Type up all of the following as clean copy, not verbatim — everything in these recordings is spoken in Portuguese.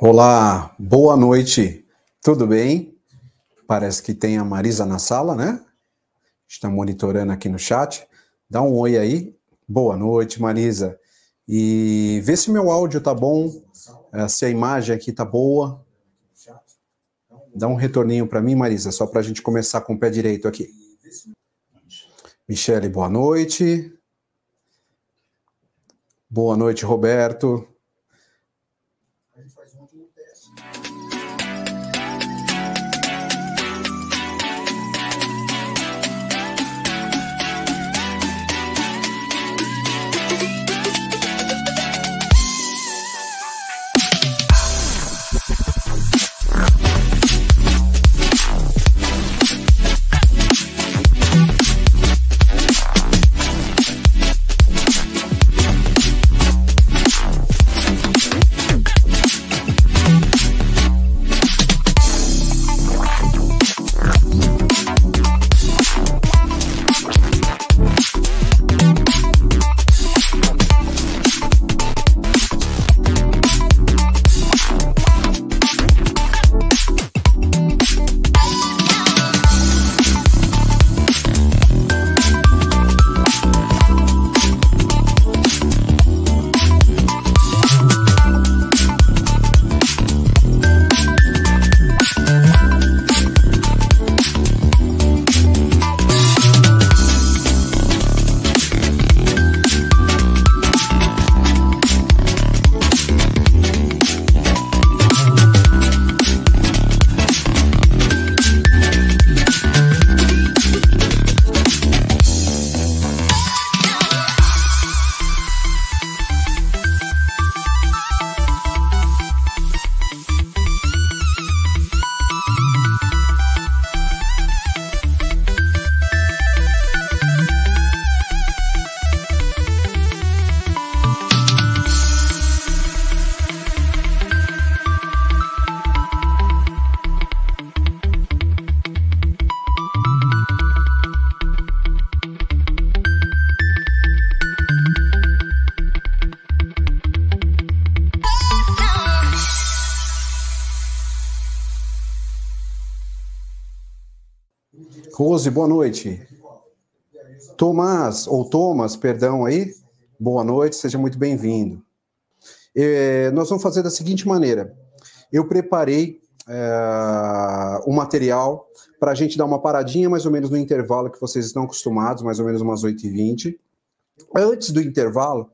Olá, boa noite, tudo bem? Parece que tem a Marisa na sala, né? Está monitorando aqui no chat. Dá um oi aí. Boa noite, Marisa. E vê se meu áudio tá bom, se a imagem aqui tá boa. Dá um retorninho para mim, Marisa, só para a gente começar com o pé direito aqui. Michele, boa noite. Boa noite, Roberto. Rose, boa noite. Thomas, perdão aí, boa noite, seja muito bem-vindo. Nós vamos fazer da seguinte maneira, eu preparei um material para a gente dar uma paradinha mais ou menos no intervalo que vocês estão acostumados, mais ou menos umas 8h20. Antes do intervalo,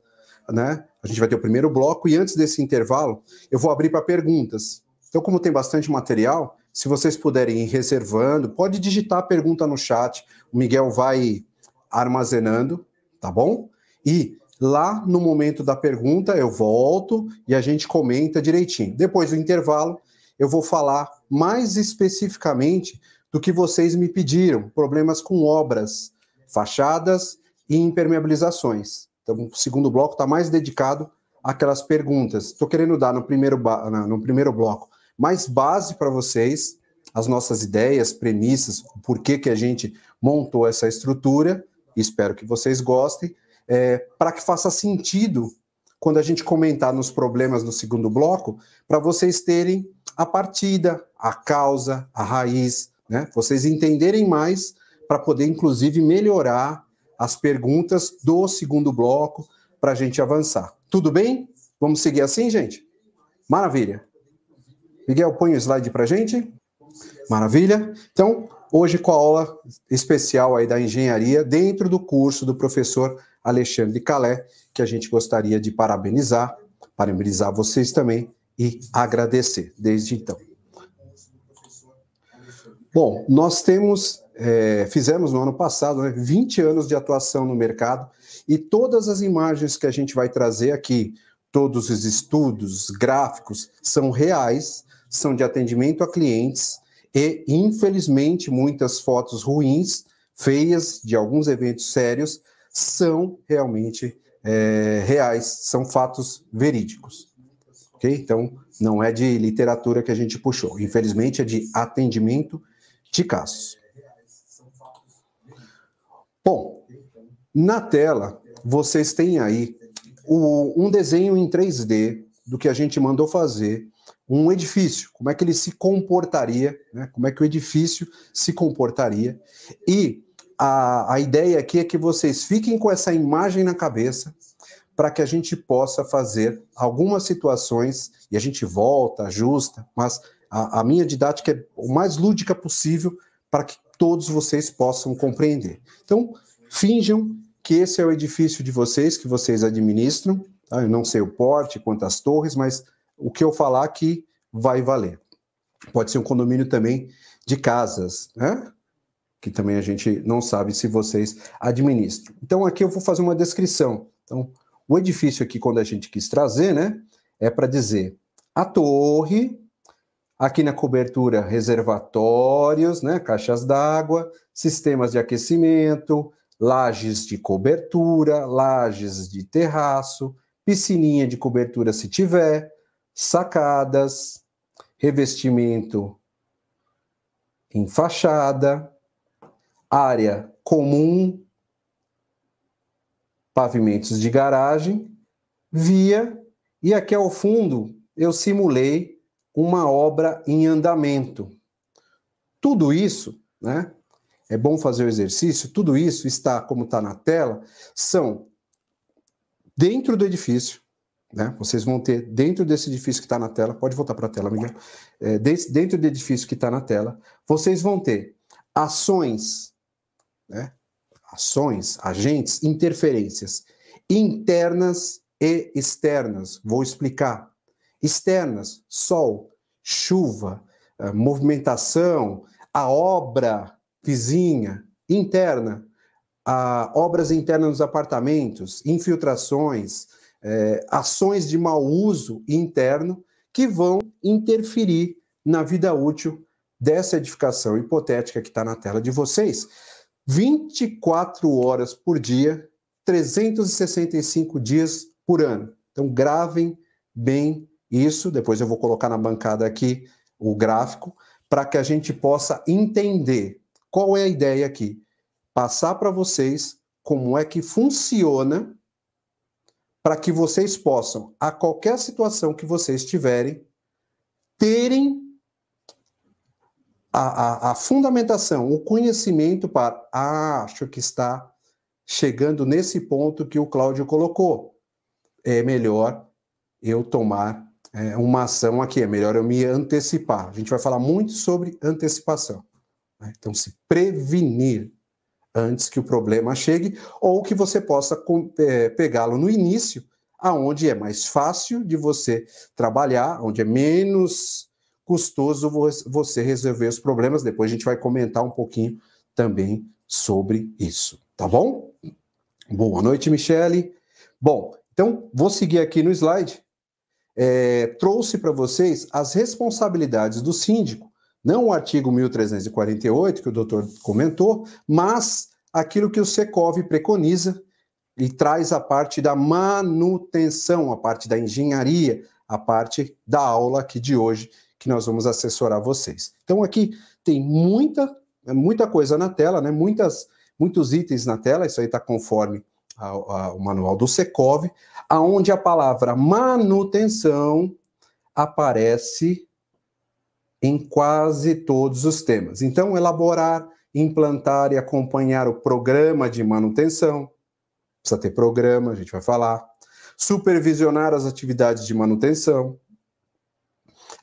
né, a gente vai ter o primeiro bloco e antes desse intervalo eu vou abrir para perguntas. Então, como tem bastante material, se vocês puderem ir reservando, pode digitar a pergunta no chat, o Miguel vai armazenando, tá bom? E lá no momento da pergunta eu volto e a gente comenta direitinho. Depois do intervalo, eu vou falar mais especificamente do que vocês me pediram, problemas com obras, fachadas e impermeabilizações. Então, o segundo bloco está mais dedicado àquelas perguntas. Estou querendo dar no primeiro bloco mais base para vocês, as nossas ideias, premissas, por que a gente montou essa estrutura, espero que vocês gostem, para que faça sentido quando a gente comentar nos problemas no segundo bloco, para vocês terem a partida, a causa, a raiz, né? Vocês entenderem mais para poder, inclusive, melhorar as perguntas do segundo bloco para a gente avançar. Tudo bem? Vamos seguir assim, gente? Maravilha. Miguel, põe o slide para a gente. Maravilha. Então, hoje com a aula especial aí da engenharia, dentro do curso do professor Alexandre Calé, que a gente gostaria de parabenizar vocês também e agradecer desde então. Bom, nós fizemos no ano passado, né, 20 anos de atuação no mercado e todas as imagens que a gente vai trazer aqui, todos os estudos, gráficos, são reais, são de atendimento a clientes e, infelizmente, muitas fotos ruins, feias, de alguns eventos sérios, são realmente reais, são fatos verídicos. Ok? Então, não é de literatura que a gente puxou. Infelizmente, é de atendimento de casos. Bom, na tela, vocês têm aí um desenho em 3D do que a gente mandou fazer um edifício, como é que ele se comportaria, né? Como é que o edifício se comportaria. E a ideia aqui é que vocês fiquem com essa imagem na cabeça para que a gente possa fazer algumas situações, e a gente volta, ajusta, mas a minha didática é o mais lúdica possível para que todos vocês possam compreender. Então, finjam que esse é o edifício de vocês, que vocês administram. Tá? Eu não sei o porte, quantas torres, mas o que eu falar aqui vai valer. Pode ser um condomínio também de casas, né? Que também a gente não sabe se vocês administram. Então, aqui eu vou fazer uma descrição. Então, o edifício aqui, quando a gente quis trazer, né? É para dizer a torre, aqui na cobertura, reservatórios, né? Caixas d'água, sistemas de aquecimento, lajes de cobertura, lajes de terraço, piscininha de cobertura se tiver, sacadas, revestimento em fachada, área comum, pavimentos de garagem, via, e aqui ao fundo eu simulei uma obra em andamento. Tudo isso, né? É bom fazer o exercício, tudo isso está, como está na tela, são dentro do edifício, né? Vocês vão ter dentro desse edifício que está na tela, pode voltar para a tela, Miguel, dentro do edifício que está na tela, vocês vão ter ações, né? Ações, agentes, interferências internas e externas. Vou explicar. Externas, sol, chuva, movimentação, a obra vizinha. Interna, obras internas nos apartamentos, infiltrações, ações de mau uso interno que vão interferir na vida útil dessa edificação hipotética que está na tela de vocês. 24 horas por dia, 365 dias por ano. Então, gravem bem isso. Depois eu vou colocar na bancada aqui o gráfico, para que a gente possa entender qual é a ideia aqui. Passar para vocês como é que funciona, para que vocês possam, a qualquer situação que vocês tiverem, terem a fundamentação, o conhecimento para, acho que está chegando nesse ponto que o Cláudio colocou. É melhor eu tomar uma ação aqui, é melhor eu me antecipar. A gente vai falar muito sobre antecipação, né? Então, se prevenir antes que o problema chegue, ou que você possa pegá-lo no início, aonde é mais fácil de você trabalhar, onde é menos custoso você resolver os problemas. Depois a gente vai comentar um pouquinho também sobre isso, tá bom? Boa noite, Michele. Bom, então vou seguir aqui no slide. Trouxe para vocês as responsabilidades do síndico, não o artigo 1348, que o doutor comentou, mas aquilo que o Secov preconiza e traz a parte da manutenção, a parte da engenharia, a parte da aula aqui de hoje, que nós vamos assessorar vocês. Então aqui tem muita coisa na tela, né? Muitos itens na tela, isso aí está conforme o manual do Secov, aonde a palavra manutenção aparece em quase todos os temas. Então, elaborar, implantar e acompanhar o programa de manutenção, precisa ter programa, a gente vai falar. Supervisionar as atividades de manutenção.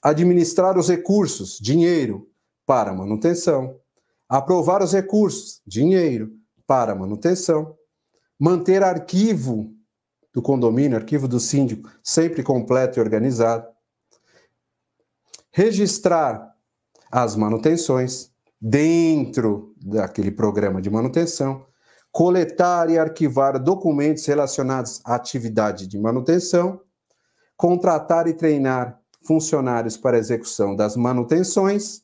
Administrar os recursos, dinheiro, para manutenção. Aprovar os recursos, dinheiro, para manutenção. Manter arquivo do condomínio, arquivo do síndico, sempre completo e organizado. Registrar as manutenções dentro daquele programa de manutenção. Coletar e arquivar documentos relacionados à atividade de manutenção. Contratar e treinar funcionários para execução das manutenções.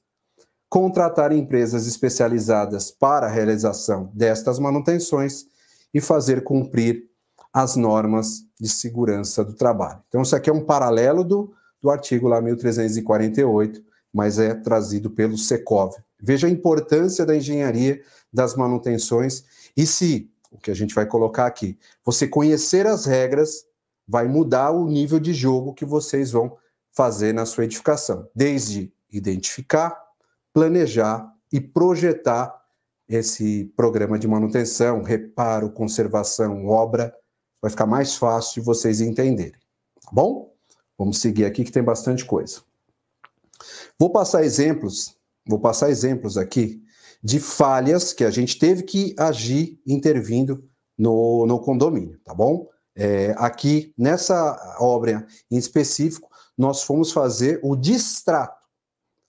Contratar empresas especializadas para a realização destas manutenções e fazer cumprir as normas de segurança do trabalho. Então, isso aqui é um paralelo do artigo lá 1348, mas é trazido pelo Secov. Veja a importância da engenharia das manutenções e se, o que a gente vai colocar aqui, você conhecer as regras, vai mudar o nível de jogo que vocês vão fazer na sua edificação, desde identificar, planejar e projetar esse programa de manutenção, reparo, conservação, obra. Vai ficar mais fácil de vocês entenderem, tá bom? Vamos seguir aqui que tem bastante coisa. Vou passar exemplos aqui de falhas que a gente teve que agir intervindo no condomínio, tá bom? Aqui, nessa obra em específico, nós fomos fazer o distrato.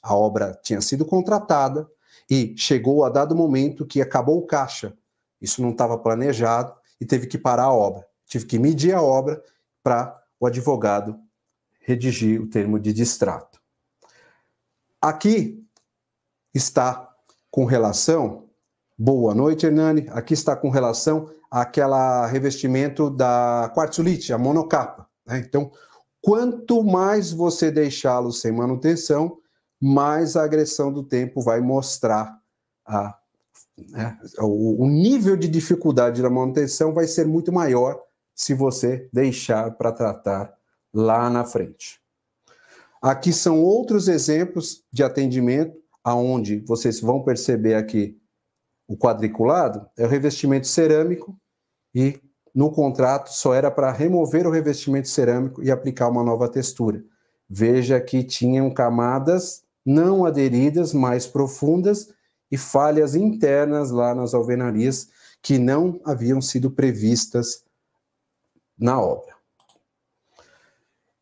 A obra tinha sido contratada e chegou a dado momento que acabou o caixa. Isso não estava planejado e teve que parar a obra. Tive que medir a obra para o advogado redigir o termo de distrato. Aqui está com relação... Boa noite, Hernani. Aqui está com relação àquela revestimento da quartzolite, a monocapa, né? Então, quanto mais você deixá-lo sem manutenção, mais a agressão do tempo vai mostrar o nível de dificuldade da manutenção vai ser muito maior se você deixar para tratar lá na frente. Aqui são outros exemplos de atendimento, aonde vocês vão perceber aqui o quadriculado, é o revestimento cerâmico e no contrato só era para remover o revestimento cerâmico e aplicar uma nova textura. Veja que tinham camadas não aderidas, mais profundas e falhas internas lá nas alvenarias que não haviam sido previstas na obra.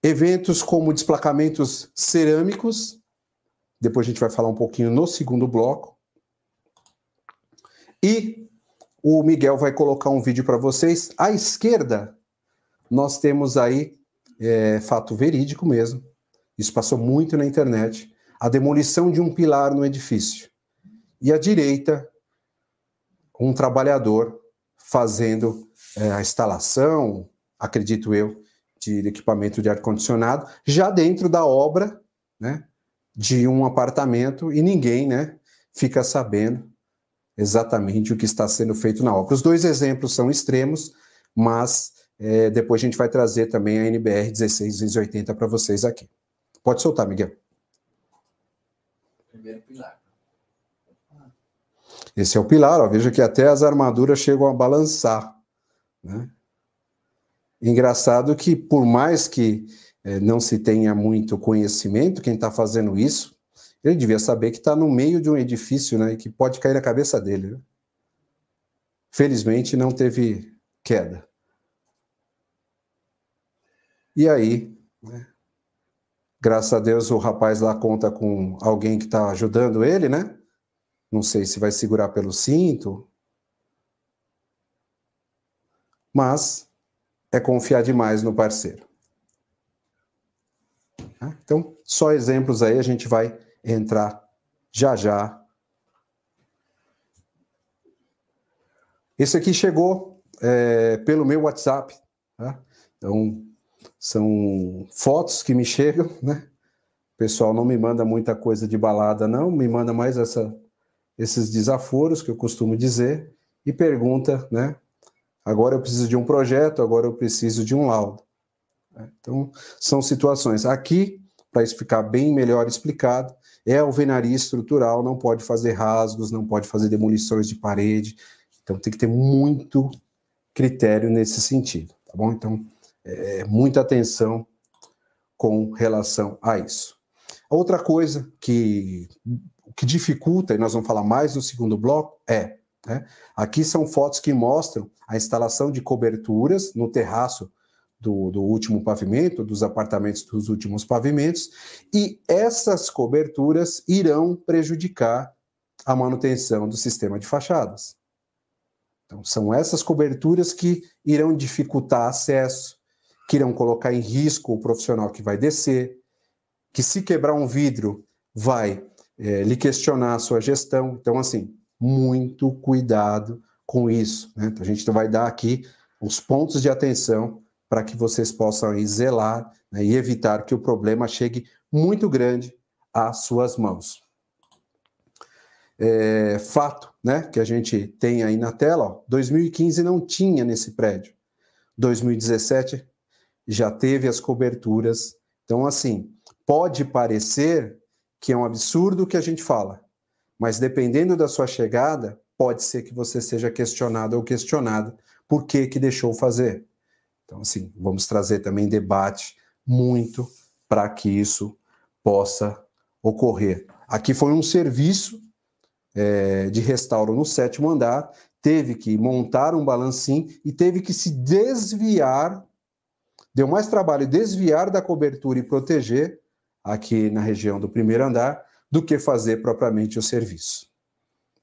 Eventos como desplacamentos cerâmicos, depois a gente vai falar um pouquinho no segundo bloco. E o Miguel vai colocar um vídeo para vocês. À esquerda, nós temos aí, fato verídico mesmo, isso passou muito na internet, a demolição de um pilar no edifício. E à direita, um trabalhador fazendo a instalação, acredito eu, de equipamento de ar-condicionado, já dentro da obra, né, de um apartamento, e ninguém, né, fica sabendo exatamente o que está sendo feito na obra. Os dois exemplos são extremos, mas depois a gente vai trazer também a NBR 16280 para vocês aqui. Pode soltar, Miguel. Primeiro pilar. Esse é o pilar, ó, veja que até as armaduras chegam a balançar, né? Engraçado que, por mais que não se tenha muito conhecimento, quem está fazendo isso, ele devia saber que está no meio de um edifício, né, e que pode cair na cabeça dele, né? Felizmente não teve queda. E aí, né, graças a Deus o rapaz lá conta com alguém que está ajudando ele, né? Não sei se vai segurar pelo cinto, mas é confiar demais no parceiro. Então, só exemplos aí, a gente vai entrar já já. Esse aqui chegou pelo meu WhatsApp, tá? Então, são fotos que me chegam, né? O pessoal não me manda muita coisa de balada, não, me manda mais esses desaforos que eu costumo dizer e pergunta, né? Agora eu preciso de um projeto, agora eu preciso de um laudo. Então, são situações. Aqui, para isso ficar bem melhor explicado, é alvenaria estrutural, não pode fazer rasgos, não pode fazer demolições de parede. Então, tem que ter muito critério nesse sentido, tá bom? Então, muita atenção com relação a isso. Outra coisa que dificulta, e nós vamos falar mais no segundo bloco, né? Aqui são fotos que mostram a instalação de coberturas no terraço do último pavimento, dos apartamentos dos últimos pavimentos, e essas coberturas irão prejudicar a manutenção do sistema de fachadas. Então, são essas coberturas que irão dificultar acesso, que irão colocar em risco o profissional que vai descer, que se quebrar um vidro vai lhe questionar a sua gestão. Então, assim, muito cuidado com isso, né? Então, a gente vai dar aqui os pontos de atenção para que vocês possam aí zelar, né, e evitar que o problema chegue muito grande às suas mãos. Fato, né, que a gente tem aí na tela, ó, 2015 não tinha nesse prédio, 2017 já teve as coberturas. Então, assim, Pode parecer que é um absurdo o que a gente fala, mas dependendo da sua chegada, pode ser que você seja questionado ou questionada por que deixou fazer. Então, assim, vamos trazer também debate muito para que isso possa ocorrer. Aqui foi um serviço de restauro no 7º andar, teve que montar um balancim e teve que se desviar, deu mais trabalho desviar da cobertura e proteger aqui na região do 1º andar do que fazer propriamente o serviço.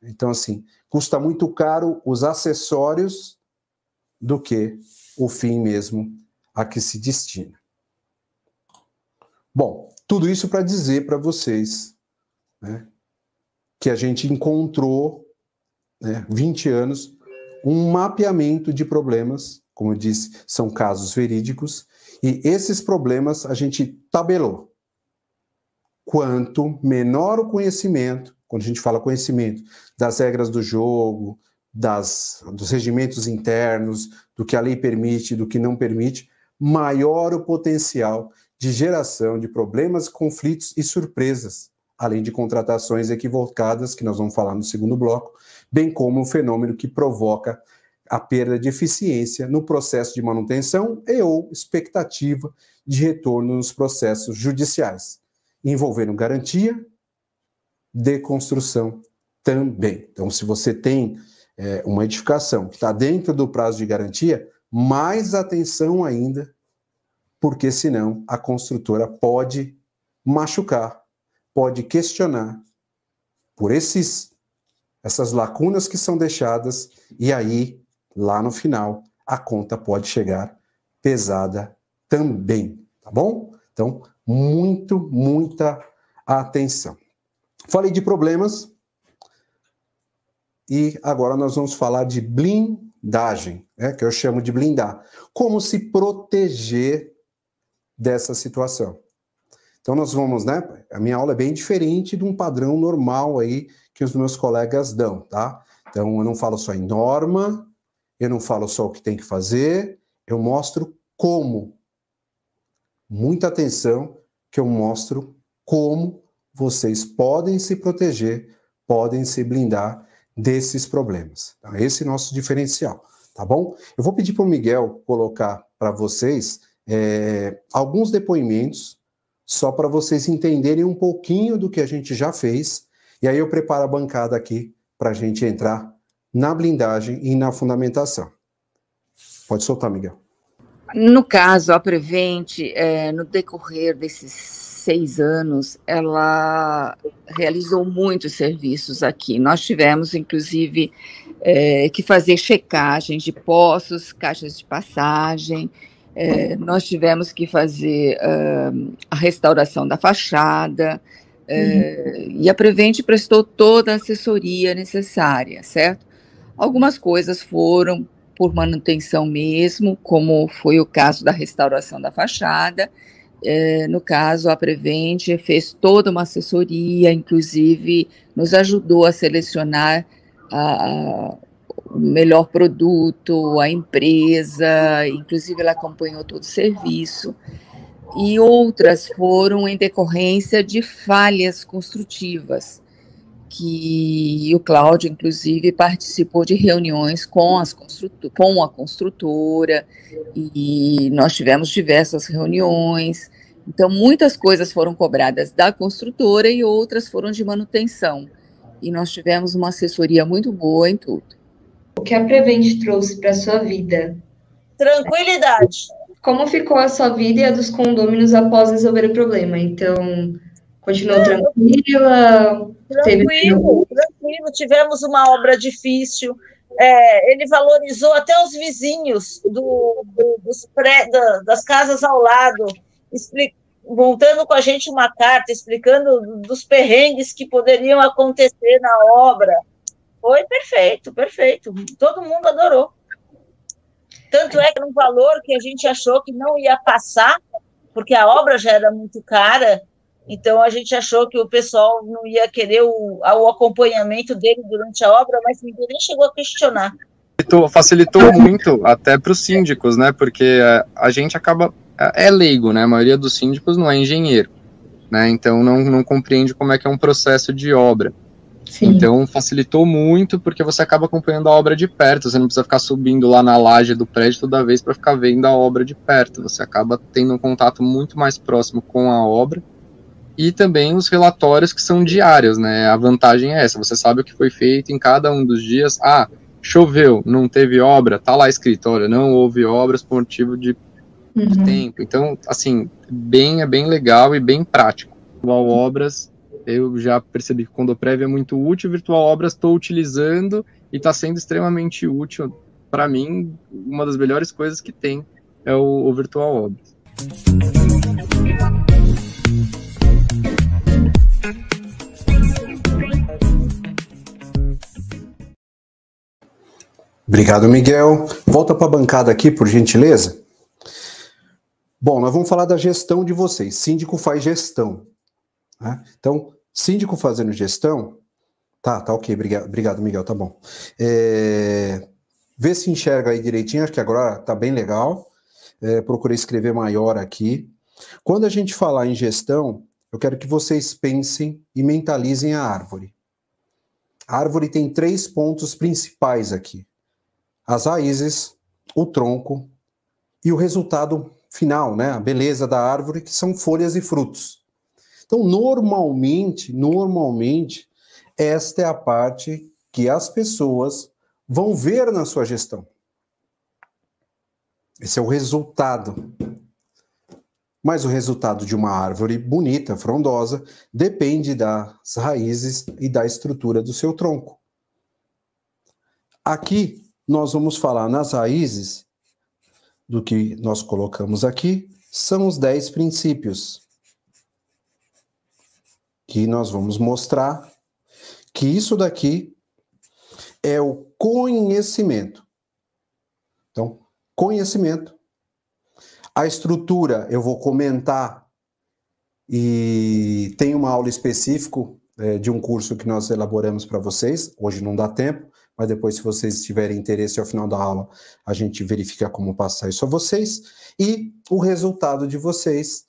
Então, assim, custa muito caro os acessórios do que o fim mesmo a que se destina. Bom, tudo isso para dizer para vocês, né, que a gente encontrou, 20 anos, um mapeamento de problemas, como eu disse, são casos verídicos, e esses problemas a gente tabelou. Quanto menor o conhecimento, quando a gente fala conhecimento das regras do jogo, dos regimentos internos, do que a lei permite, do que não permite, maior o potencial de geração de problemas, conflitos e surpresas, além de contratações equivocadas, que nós vamos falar no segundo bloco, bem como um fenômeno que provoca a perda de eficiência no processo de manutenção e ou expectativa de retorno nos processos judiciais, envolvendo garantia de construção também. Então, se você tem uma edificação que está dentro do prazo de garantia, mais atenção ainda, porque senão a construtora pode machucar, pode questionar por essas lacunas que são deixadas, e aí, lá no final, a conta pode chegar pesada também, tá bom? Então, muita atenção. Falei de problemas, e agora nós vamos falar de blindagem, que eu chamo de blindar. Como se proteger dessa situação. Então nós vamos, a minha aula é bem diferente de um padrão normal aí que os meus colegas dão, tá? Então eu não falo só em norma, eu não falo só o que tem que fazer, eu mostro como. Muita atenção que eu mostro como vocês podem se proteger, podem se blindar desses problemas. Então, esse é o nosso diferencial, tá bom? Eu vou pedir para o Miguel colocar para vocês alguns depoimentos, só para vocês entenderem um pouquinho do que a gente já fez, e aí eu preparo a bancada aqui para a gente entrar na blindagem e na fundamentação. Pode soltar, Miguel. No caso, a Prevent, no decorrer desses 6 anos, ela realizou muitos serviços aqui. Nós tivemos, inclusive, que fazer checagem de poços, caixas de passagem, nós tivemos que fazer a restauração da fachada, e a Prevent prestou toda a assessoria necessária, certo? Algumas coisas foram por manutenção mesmo, como foi o caso da restauração da fachada. No caso, a Prevent fez toda uma assessoria, inclusive nos ajudou a selecionar o melhor produto, a empresa, inclusive ela acompanhou todo o serviço. E outras foram em decorrência de falhas construtivas, que o Cláudio, inclusive, participou de reuniões com a construtora, e nós tivemos diversas reuniões. Então, muitas coisas foram cobradas da construtora e outras foram de manutenção. E nós tivemos uma assessoria muito boa em tudo. O que a Prevent trouxe para a sua vida? Tranquilidade. Como ficou a sua vida e a dos condôminos após resolver o problema? Então, continuou tranquila? Tranquilo. Tivemos uma obra difícil. Ele valorizou até os vizinhos das casas ao lado, montando com a gente uma carta, explicando dos perrengues que poderiam acontecer na obra. Foi perfeito, perfeito. Todo mundo adorou. Tanto é que era um valor que a gente achou que não ia passar, porque a obra já era muito cara, então a gente achou que o pessoal não ia querer o acompanhamento dele durante a obra, mas ninguém nem chegou a questionar. Facilitou muito até para os síndicos, né? Porque a gente acaba... É leigo, né? A maioria dos síndicos não é engenheiro. né? Então não compreende como é que é um processo de obra. Sim. Então facilitou muito, porque você acaba acompanhando a obra de perto, você não precisa ficar subindo lá na laje do prédio toda vez para ficar vendo a obra de perto, você acaba tendo um contato muito mais próximo com a obra, e também os relatórios que são diários, né? A vantagem é essa, você sabe o que foi feito em cada um dos dias. Ah, choveu, não teve obra, tá lá escrito, olha, não houve obras por motivo de tempo. Então, assim, é bem legal e bem prático. Virtual Obras, eu já percebi que o Condoprev é muito útil, Virtual Obras estou utilizando e está sendo extremamente útil. Para mim, uma das melhores coisas que tem é o Virtual Obras. Obrigado, Miguel. Volta para a bancada aqui, por gentileza. Bom, nós vamos falar da gestão de vocês. Síndico faz gestão, né? Então, síndico fazendo gestão... Tá ok, obrigado, Miguel, tá bom. Vê se enxerga aí direitinho, acho que agora tá bem legal. Procurei escrever maior aqui. Quando a gente falar em gestão, eu quero que vocês pensem e mentalizem a árvore. A árvore tem 3 pontos principais aqui. As raízes, o tronco e o resultado final, né? A beleza da árvore, que são folhas e frutos. Então, normalmente, esta é a parte que as pessoas vão ver na sua gestão. Esse é o resultado. Mas o resultado de uma árvore bonita, frondosa, depende das raízes e da estrutura do seu tronco. Aqui, nós vamos falar nas raízes do que nós colocamos aqui, são os 10 princípios que nós vamos mostrar que isso daqui é o conhecimento. Então, conhecimento. A estrutura eu vou comentar e tem uma aula específica de um curso que nós elaboramos para vocês. Hoje não dá tempo, mas depois, se vocês tiverem interesse, ao final da aula, a gente verifica como passar isso a vocês. E o resultado de vocês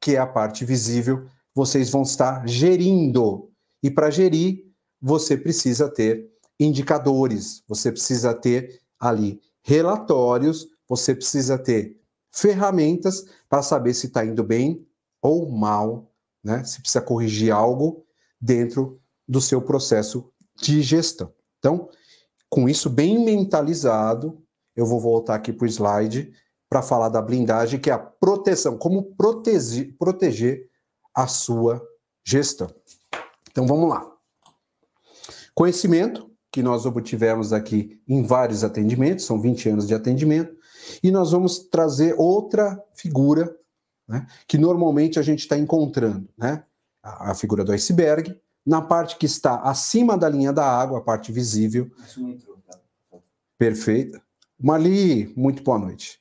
que é a parte visível, vocês vão estar gerindo. E para gerir, você precisa ter indicadores, você precisa ter ali relatórios, você precisa ter ferramentas para saber se está indo bem ou mal, né? Se precisa corrigir algo dentro do seu processo de gestão. Então, com isso bem mentalizado, eu vou voltar aqui para o slide para falar da blindagem, que é a proteção, como proteger a sua gestão. Então, vamos lá. Conhecimento, que nós obtivemos aqui em vários atendimentos, são 20 anos de atendimento, e nós vamos trazer outra figura, né, que normalmente a gente está encontrando, né? A figura do iceberg, na parte que está acima da linha da água, a parte visível. Isso não entrou, tá? Perfeito. Marli, muito boa noite.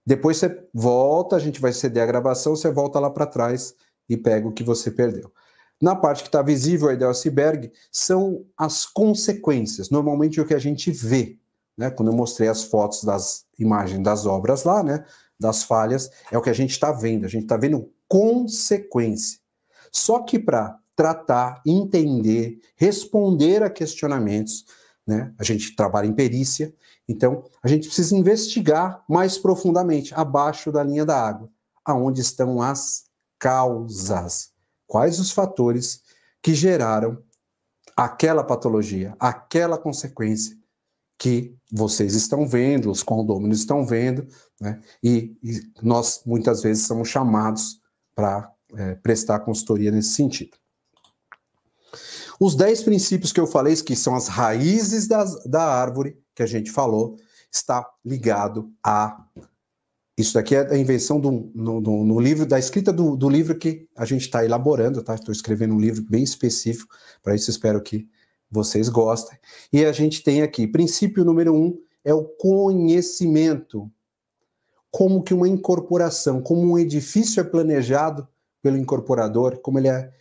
Depois você volta, a gente vai ceder a gravação, você volta lá para trás e pega o que você perdeu. Na parte que está visível aí do iceberg, são as consequências, normalmente o que a gente vê, né? Quando eu mostrei as fotos das imagens das obras lá, né? Das falhas, é o que a gente está vendo, consequência. Só que para tratar, entender, responder a questionamentos, né? A gente trabalha em perícia, então a gente precisa investigar mais profundamente, abaixo da linha da água, aonde estão as causas. Quais os fatores que geraram aquela patologia, aquela consequência que vocês estão vendo, os condôminos estão vendo, né? E nós muitas vezes somos chamados para prestar consultoria nesse sentido. Os 10 princípios que eu falei, que são as raízes da árvore, que a gente falou, está ligado a... Isso daqui é a invenção no livro, da escrita do livro que a gente está elaborando, tá? Estou escrevendo um livro bem específico, para isso espero que vocês gostem. E a gente tem aqui, princípio número 1, é o conhecimento. Como que uma incorporação, como um edifício é planejado pelo incorporador, como ele é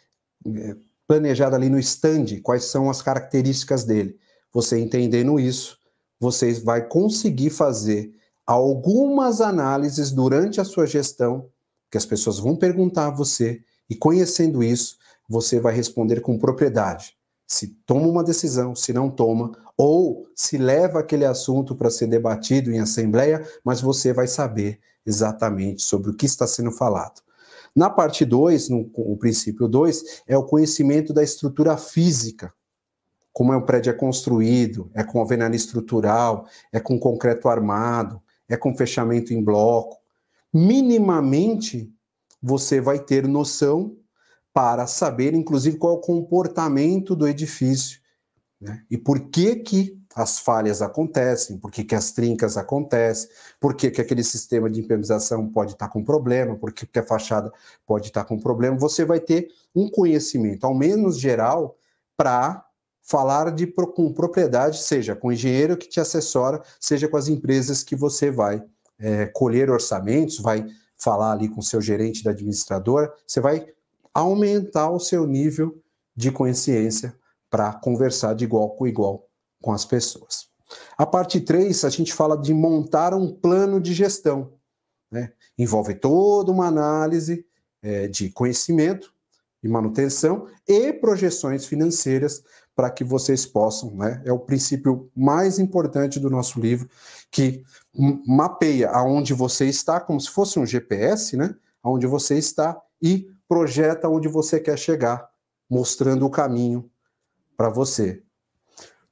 planejado ali no stand, quais são as características dele. Você entendendo isso, você vai conseguir fazer algumas análises durante a sua gestão que as pessoas vão perguntar a você, e conhecendo isso, você vai responder com propriedade. Se toma uma decisão, se não toma, ou se leva aquele assunto para ser debatido em assembleia, mas você vai saber exatamente sobre o que está sendo falado. Na parte 2, o princípio 2, é o conhecimento da estrutura física. Como o prédio é construído, é com alvenaria estrutural, é com concreto armado, é com fechamento em bloco. Minimamente, você vai ter noção para saber, inclusive, qual é o comportamento do edifício, né? E por que as falhas acontecem, por que as trincas acontecem, por que aquele sistema de impermeabilização pode estar com problema, por que a fachada pode estar com problema. Você vai ter um conhecimento, ao menos geral, para falar com propriedade, seja com o engenheiro que te assessora, seja com as empresas que você vai colher orçamentos, vai falar ali com o seu gerente da administradora, você vai aumentar o seu nível de consciência para conversar de igual com as pessoas. A parte 3, a gente fala de montar um plano de gestão, né? Envolve toda uma análise de conhecimento e manutenção e projeções financeiras para que vocês possam, né? É o princípio mais importante do nosso livro, que mapeia aonde você está, como se fosse um GPS, né? Aonde você está e projeta onde você quer chegar, mostrando o caminho para você.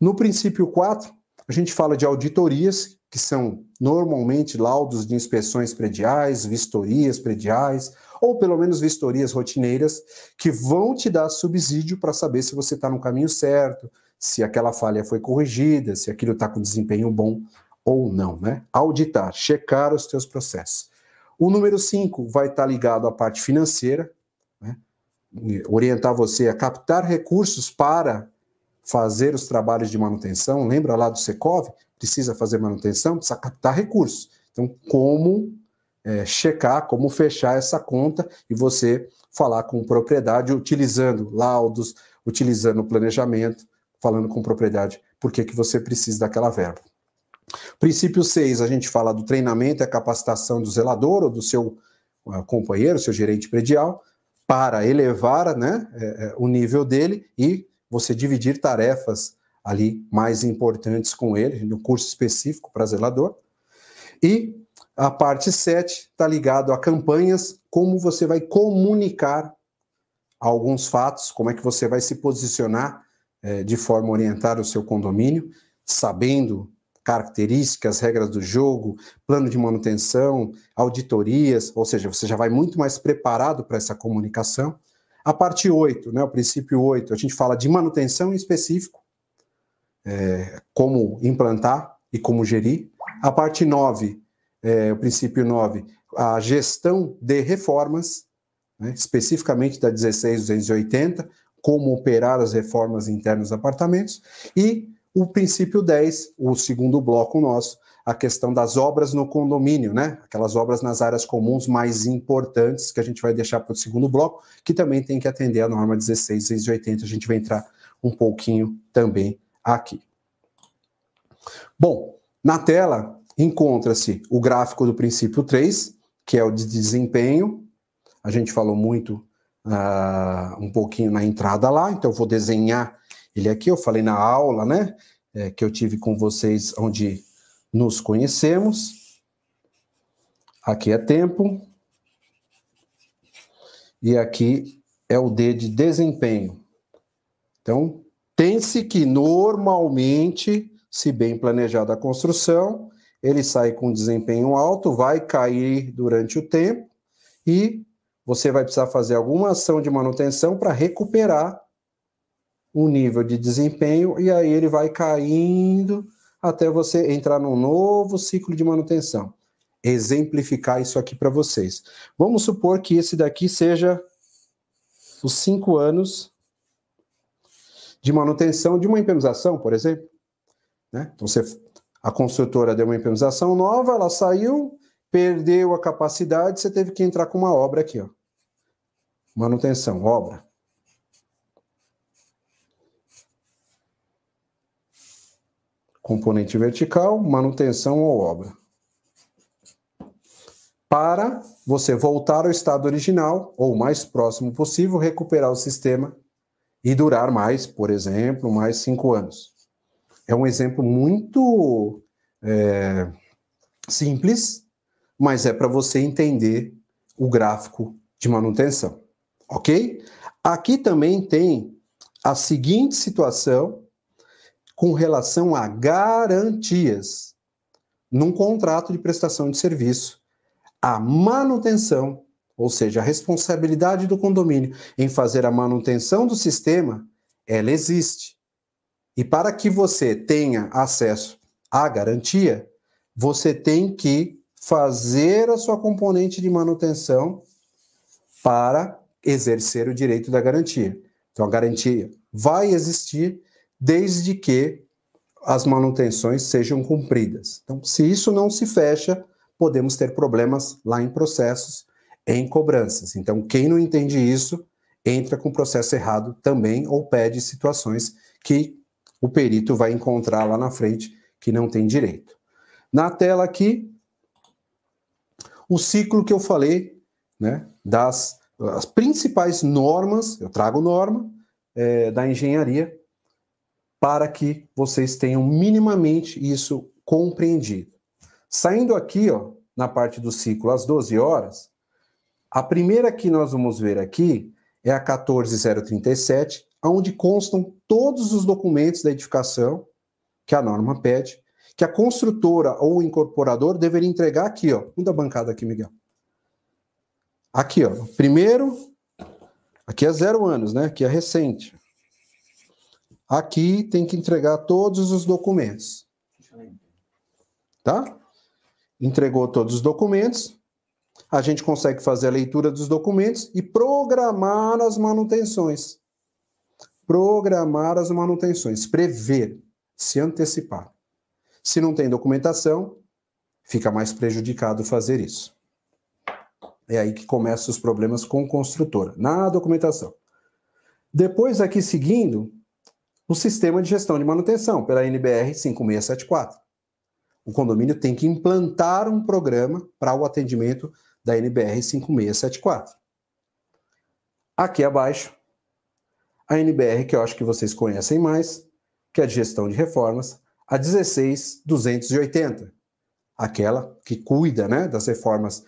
No princípio 4, a gente fala de auditorias, que são normalmente laudos de inspeções prediais, vistorias prediais, ou pelo menos vistorias rotineiras, que vão te dar subsídio para saber se você está no caminho certo, se aquela falha foi corrigida, se aquilo está com desempenho bom ou não, né? Auditar, checar os teus processos. O número 5 vai estar ligado à parte financeira, né? Orientar você a captar recursos para fazer os trabalhos de manutenção. Lembra lá do Secov? Precisa fazer manutenção, precisa captar recursos. Então, como checar, como fechar essa conta e você falar com propriedade, utilizando laudos, utilizando o planejamento, falando com propriedade, por que você precisa daquela verba. Princípio 6, a gente fala do treinamento e a capacitação do zelador ou do seu companheiro, seu gerente predial, para elevar, né, o nível dele e você dividir tarefas ali mais importantes com ele, no curso específico para zelador. E a parte 7 está ligado a campanhas, como você vai comunicar alguns fatos, como é que você vai se posicionar de forma a orientar o seu condomínio, sabendo características, regras do jogo, plano de manutenção, auditorias, ou seja, você já vai muito mais preparado para essa comunicação. A parte 8, né, o princípio 8, a gente fala de manutenção em específico, como implantar e como gerir. A parte 9, o princípio 9, a gestão de reformas, né, especificamente da 16280, como operar as reformas internas dos apartamentos. E o princípio 10, o segundo bloco nosso, a questão das obras no condomínio, né? Aquelas obras nas áreas comuns mais importantes que a gente vai deixar para o segundo bloco, que também tem que atender a norma 16680. A gente vai entrar um pouquinho também aqui. Bom, na tela encontra-se o gráfico do princípio 3, que é o de desempenho. A gente falou muito um pouquinho na entrada lá, então eu vou desenhar ele aqui. Eu falei na aula, né, que eu tive com vocês, onde nos conhecemos. Aqui é tempo. E aqui é o D de desempenho. Então, pense que normalmente, se bem planejada a construção, ele sai com desempenho alto, vai cair durante o tempo e você vai precisar fazer alguma ação de manutenção para recuperar o nível de desempenho e aí ele vai caindo até você entrar num novo ciclo de manutenção. Exemplificar isso aqui para vocês. Vamos supor que esse daqui seja os 5 anos de manutenção de uma impermeabilização, por exemplo. Né? Então, a construtora deu uma impermeabilização nova, ela saiu, perdeu a capacidade, você teve que entrar com uma obra aqui, ó. Manutenção, obra. Componente vertical, manutenção ou obra. para você voltar ao estado original, ou o mais próximo possível, recuperar o sistema e durar mais, por exemplo, mais 5 anos. É um exemplo muito simples, mas é para você entender o gráfico de manutenção, ok? Aqui também tem a seguinte situação com relação a garantias num contrato de prestação de serviço. A manutenção, ou seja, a responsabilidade do condomínio em fazer a manutenção do sistema, ela existe. E para que você tenha acesso à garantia, você tem que fazer a sua componente de manutenção para exercer o direito da garantia. Então, a garantia vai existir desde que as manutenções sejam cumpridas. Então, se isso não se fecha, podemos ter problemas lá em processos, em cobranças. Então, quem não entende isso, entra com o processo errado também, ou pede situações que o perito vai encontrar lá na frente que não tem direito. Na tela aqui, o ciclo que eu falei, né, das as principais normas, eu trago norma da engenharia, para que vocês tenham minimamente isso compreendido. Saindo aqui, ó, na parte do ciclo, às 12 horas, a primeira que nós vamos ver aqui é a 14037, onde constam todos os documentos da edificação que a norma pede, que a construtora ou o incorporador deveria entregar aqui, ó. Muda a bancada aqui, Miguel. Aqui, ó. Primeiro, aqui é 0 anos, né? Aqui é recente. Aqui tem que entregar todos os documentos. Tá? Entregou todos os documentos. A gente consegue fazer a leitura dos documentos e programar as manutenções. Programar as manutenções. Prever. Se antecipar. Se não tem documentação, fica mais prejudicado fazer isso. É aí que começam os problemas com construtora, na documentação. Depois, aqui seguindo, o sistema de gestão de manutenção, pela NBR 5674. O condomínio tem que implantar um programa para o atendimento da NBR 5674. Aqui abaixo, a NBR, que eu acho que vocês conhecem mais, que é de gestão de reformas, a 16280. Aquela que cuida, né, das reformas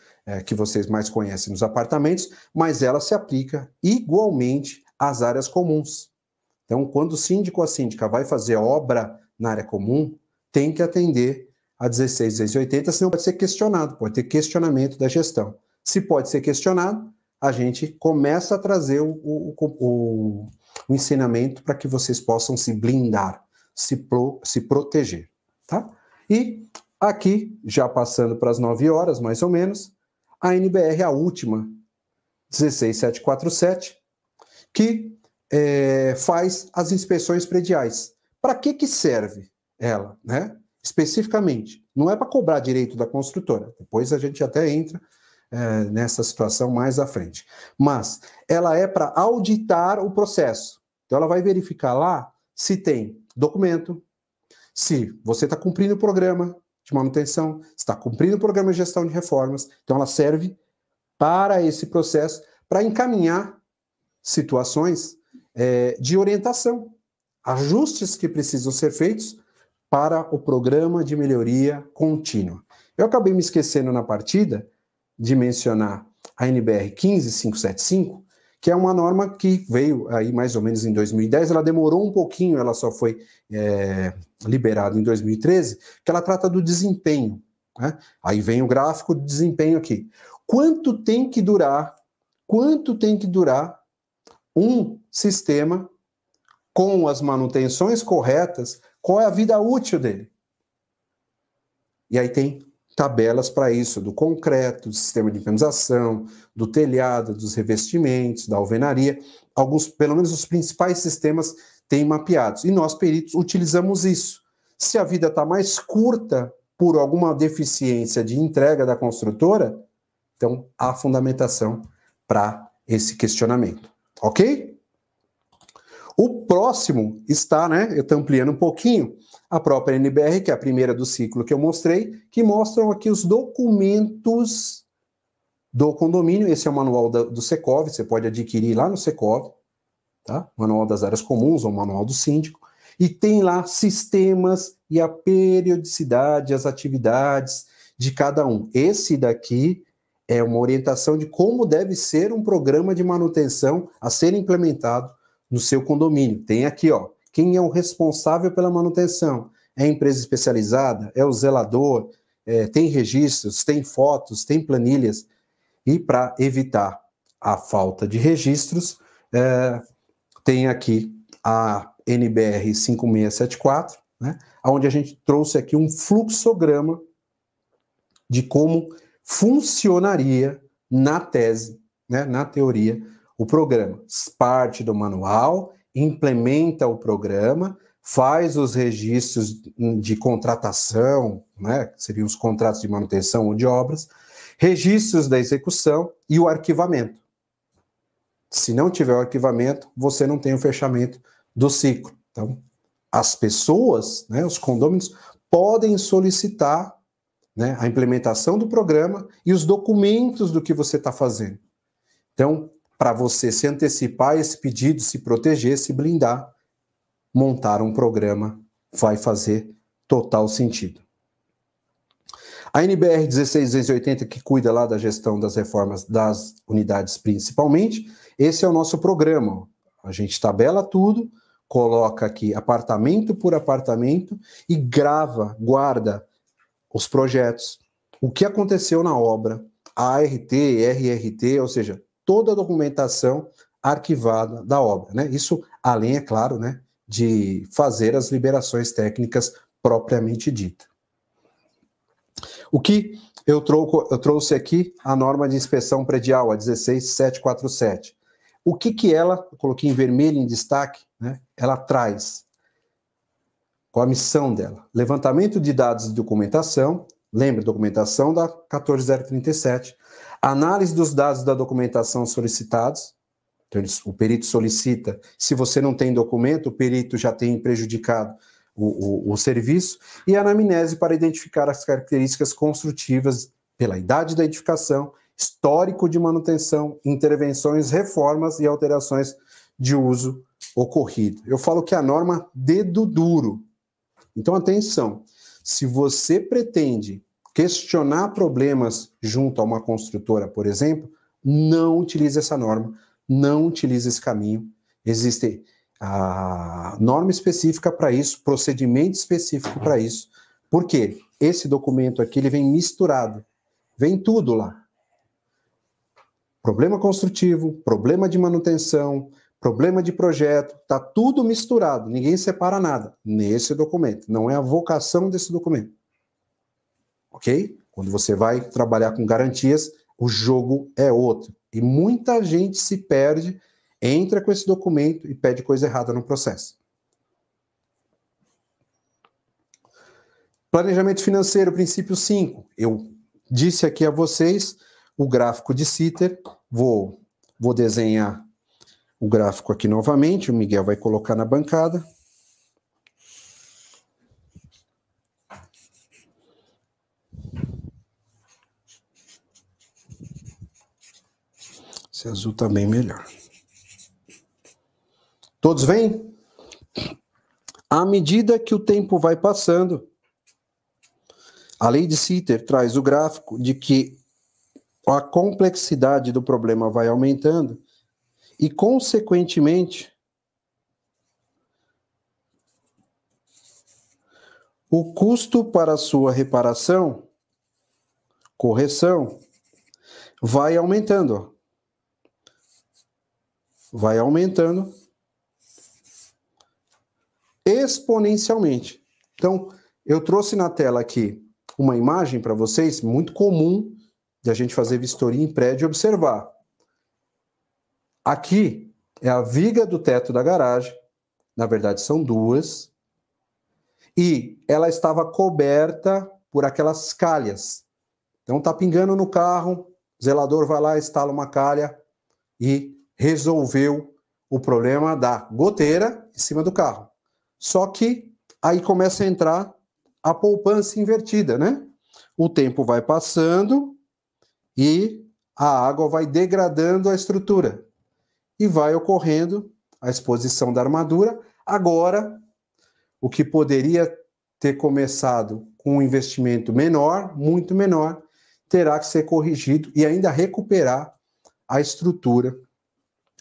que vocês mais conhecem nos apartamentos, mas ela se aplica igualmente às áreas comuns. Então, quando o síndico ou a síndica vai fazer obra na área comum, tem que atender a 16280, senão pode ser questionado, pode ter questionamento da gestão. Se pode ser questionado, a gente começa a trazer o ensinamento para que vocês possam se blindar, se proteger, tá? E aqui, já passando para as 9 horas, mais ou menos, a NBR, a última, 16747, que faz as inspeções prediais. Para que serve ela, né? Especificamente, não é para cobrar direito da construtora, depois a gente até entra nessa situação mais à frente, mas ela é para auditar o processo. Então ela vai verificar lá se tem documento, se você está cumprindo o programa de manutenção, está cumprindo o programa de gestão de reformas. Então ela serve para esse processo, para encaminhar situações de orientação, ajustes que precisam ser feitos para o programa de melhoria contínua. Eu acabei me esquecendo na partida de mencionar a NBR 15575, que é uma norma que veio aí mais ou menos em 2010, ela demorou um pouquinho, ela só foi liberada em 2013, que ela trata do desempenho, né? Aí vem o gráfico de desempenho aqui. Quanto tem que durar um sistema com as manutenções corretas, qual é a vida útil dele? E aí tem tabelas para isso, do concreto, do sistema de impenização, do telhado, dos revestimentos, da alvenaria. Alguns, pelo menos os principais sistemas, têm mapeados. E nós, peritos, utilizamos isso. Se a vida está mais curta por alguma deficiência de entrega da construtora, então há fundamentação para esse questionamento. Ok? O próximo está, né, eu estou ampliando um pouquinho, a própria NBR, que é a primeira do ciclo que eu mostrei, que mostram aqui os documentos do condomínio. Esse é o manual do Secov, você pode adquirir lá no Secov, tá? Manual das áreas comuns ou manual do síndico. E tem lá sistemas e a periodicidade, as atividades de cada um. Esse daqui é uma orientação de como deve ser um programa de manutenção a ser implementado no seu condomínio. Tem aqui, ó, quem é o responsável pela manutenção? É a empresa especializada? É o zelador? Tem registros? Tem fotos? Tem planilhas? E para evitar a falta de registros, tem aqui a NBR 5674, né, onde a gente trouxe aqui um fluxograma de como funcionaria na tese, né, na teoria, o programa. Parte do manual, implementa o programa, faz os registros de contratação, né, que seriam os contratos de manutenção ou de obras, registros da execução e o arquivamento. Se não tiver o arquivamento, você não tem o fechamento do ciclo. Então, as pessoas, né, os condôminos, podem solicitar, né, a implementação do programa e os documentos do que você está fazendo. Então, para você se antecipar a esse pedido, se proteger, se blindar, montar um programa vai fazer total sentido. A NBR 16280, que cuida lá da gestão das reformas das unidades principalmente, esse é o nosso programa. A gente tabela tudo, coloca aqui apartamento por apartamento e grava, guarda os projetos, o que aconteceu na obra, a ART, RRT, ou seja, toda a documentação arquivada da obra, né? Isso além, é claro, né, de fazer as liberações técnicas propriamente dita. O que eu trouxe aqui a norma de inspeção predial, a 16747. O que ela, eu coloquei em vermelho em destaque, né, ela traz? Qual a missão dela? Levantamento de dados de documentação, lembra, documentação da 14037, análise dos dados da documentação solicitados, então o perito solicita, se você não tem documento, o perito já tem prejudicado o serviço, e anamnese para identificar as características construtivas pela idade da edificação, histórico de manutenção, intervenções, reformas e alterações de uso ocorrido. Eu falo que a norma dedo duro. Então, atenção, se você pretende questionar problemas junto a uma construtora, por exemplo, não utilize essa norma, não utilize esse caminho. Existe a norma específica para isso, procedimento específico para isso. Por quê? Esse documento aqui, ele vem misturado, vem tudo lá. Problema construtivo, problema de manutenção, problema de projeto, está tudo misturado, ninguém separa nada nesse documento, não é a vocação desse documento. Ok? Quando você vai trabalhar com garantias, o jogo é outro. E muita gente se perde, entra com esse documento e pede coisa errada no processo. Planejamento financeiro, princípio 5. Eu disse aqui a vocês o gráfico de Sitter, vou desenhar o gráfico aqui novamente, o Miguel vai colocar na bancada. Esse azul está bem melhor. Todos veem? À medida que o tempo vai passando, a lei de Sitter traz o gráfico de que a complexidade do problema vai aumentando e, consequentemente, o custo para a sua reparação, correção, vai aumentando. Ó. Vai aumentando exponencialmente. Então, eu trouxe na tela aqui uma imagem para vocês, muito comum de a gente fazer vistoria em prédio e observar. Aqui é a viga do teto da garagem, na verdade são duas, e ela estava coberta por aquelas calhas. Então tá pingando no carro, o zelador vai lá, instala uma calha e resolveu o problema da goteira em cima do carro. Só que aí começa a entrar a poupança invertida, né? O tempo vai passando e a água vai degradando a estrutura e vai ocorrendo a exposição da armadura. Agora, o que poderia ter começado com um investimento menor, muito menor, terá que ser corrigido e ainda recuperar a estrutura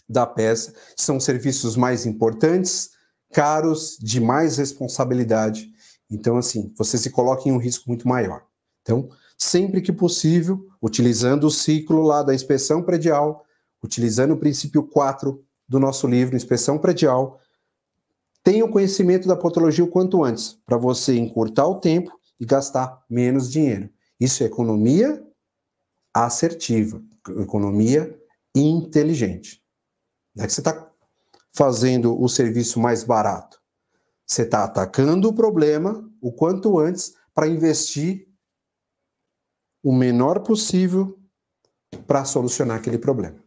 da peça. São serviços mais importantes, caros, de mais responsabilidade. Então, assim, você se coloca em um risco muito maior. Então, sempre que possível, utilizando o ciclo lá da inspeção predial, utilizando o princípio 4 do nosso livro, Inspeção Predial, tenha o conhecimento da patologia o quanto antes, para você encurtar o tempo e gastar menos dinheiro. Isso é economia assertiva, economia inteligente. Não é que você está fazendo o serviço mais barato. Você está atacando o problema o quanto antes para investir o menor possível para solucionar aquele problema.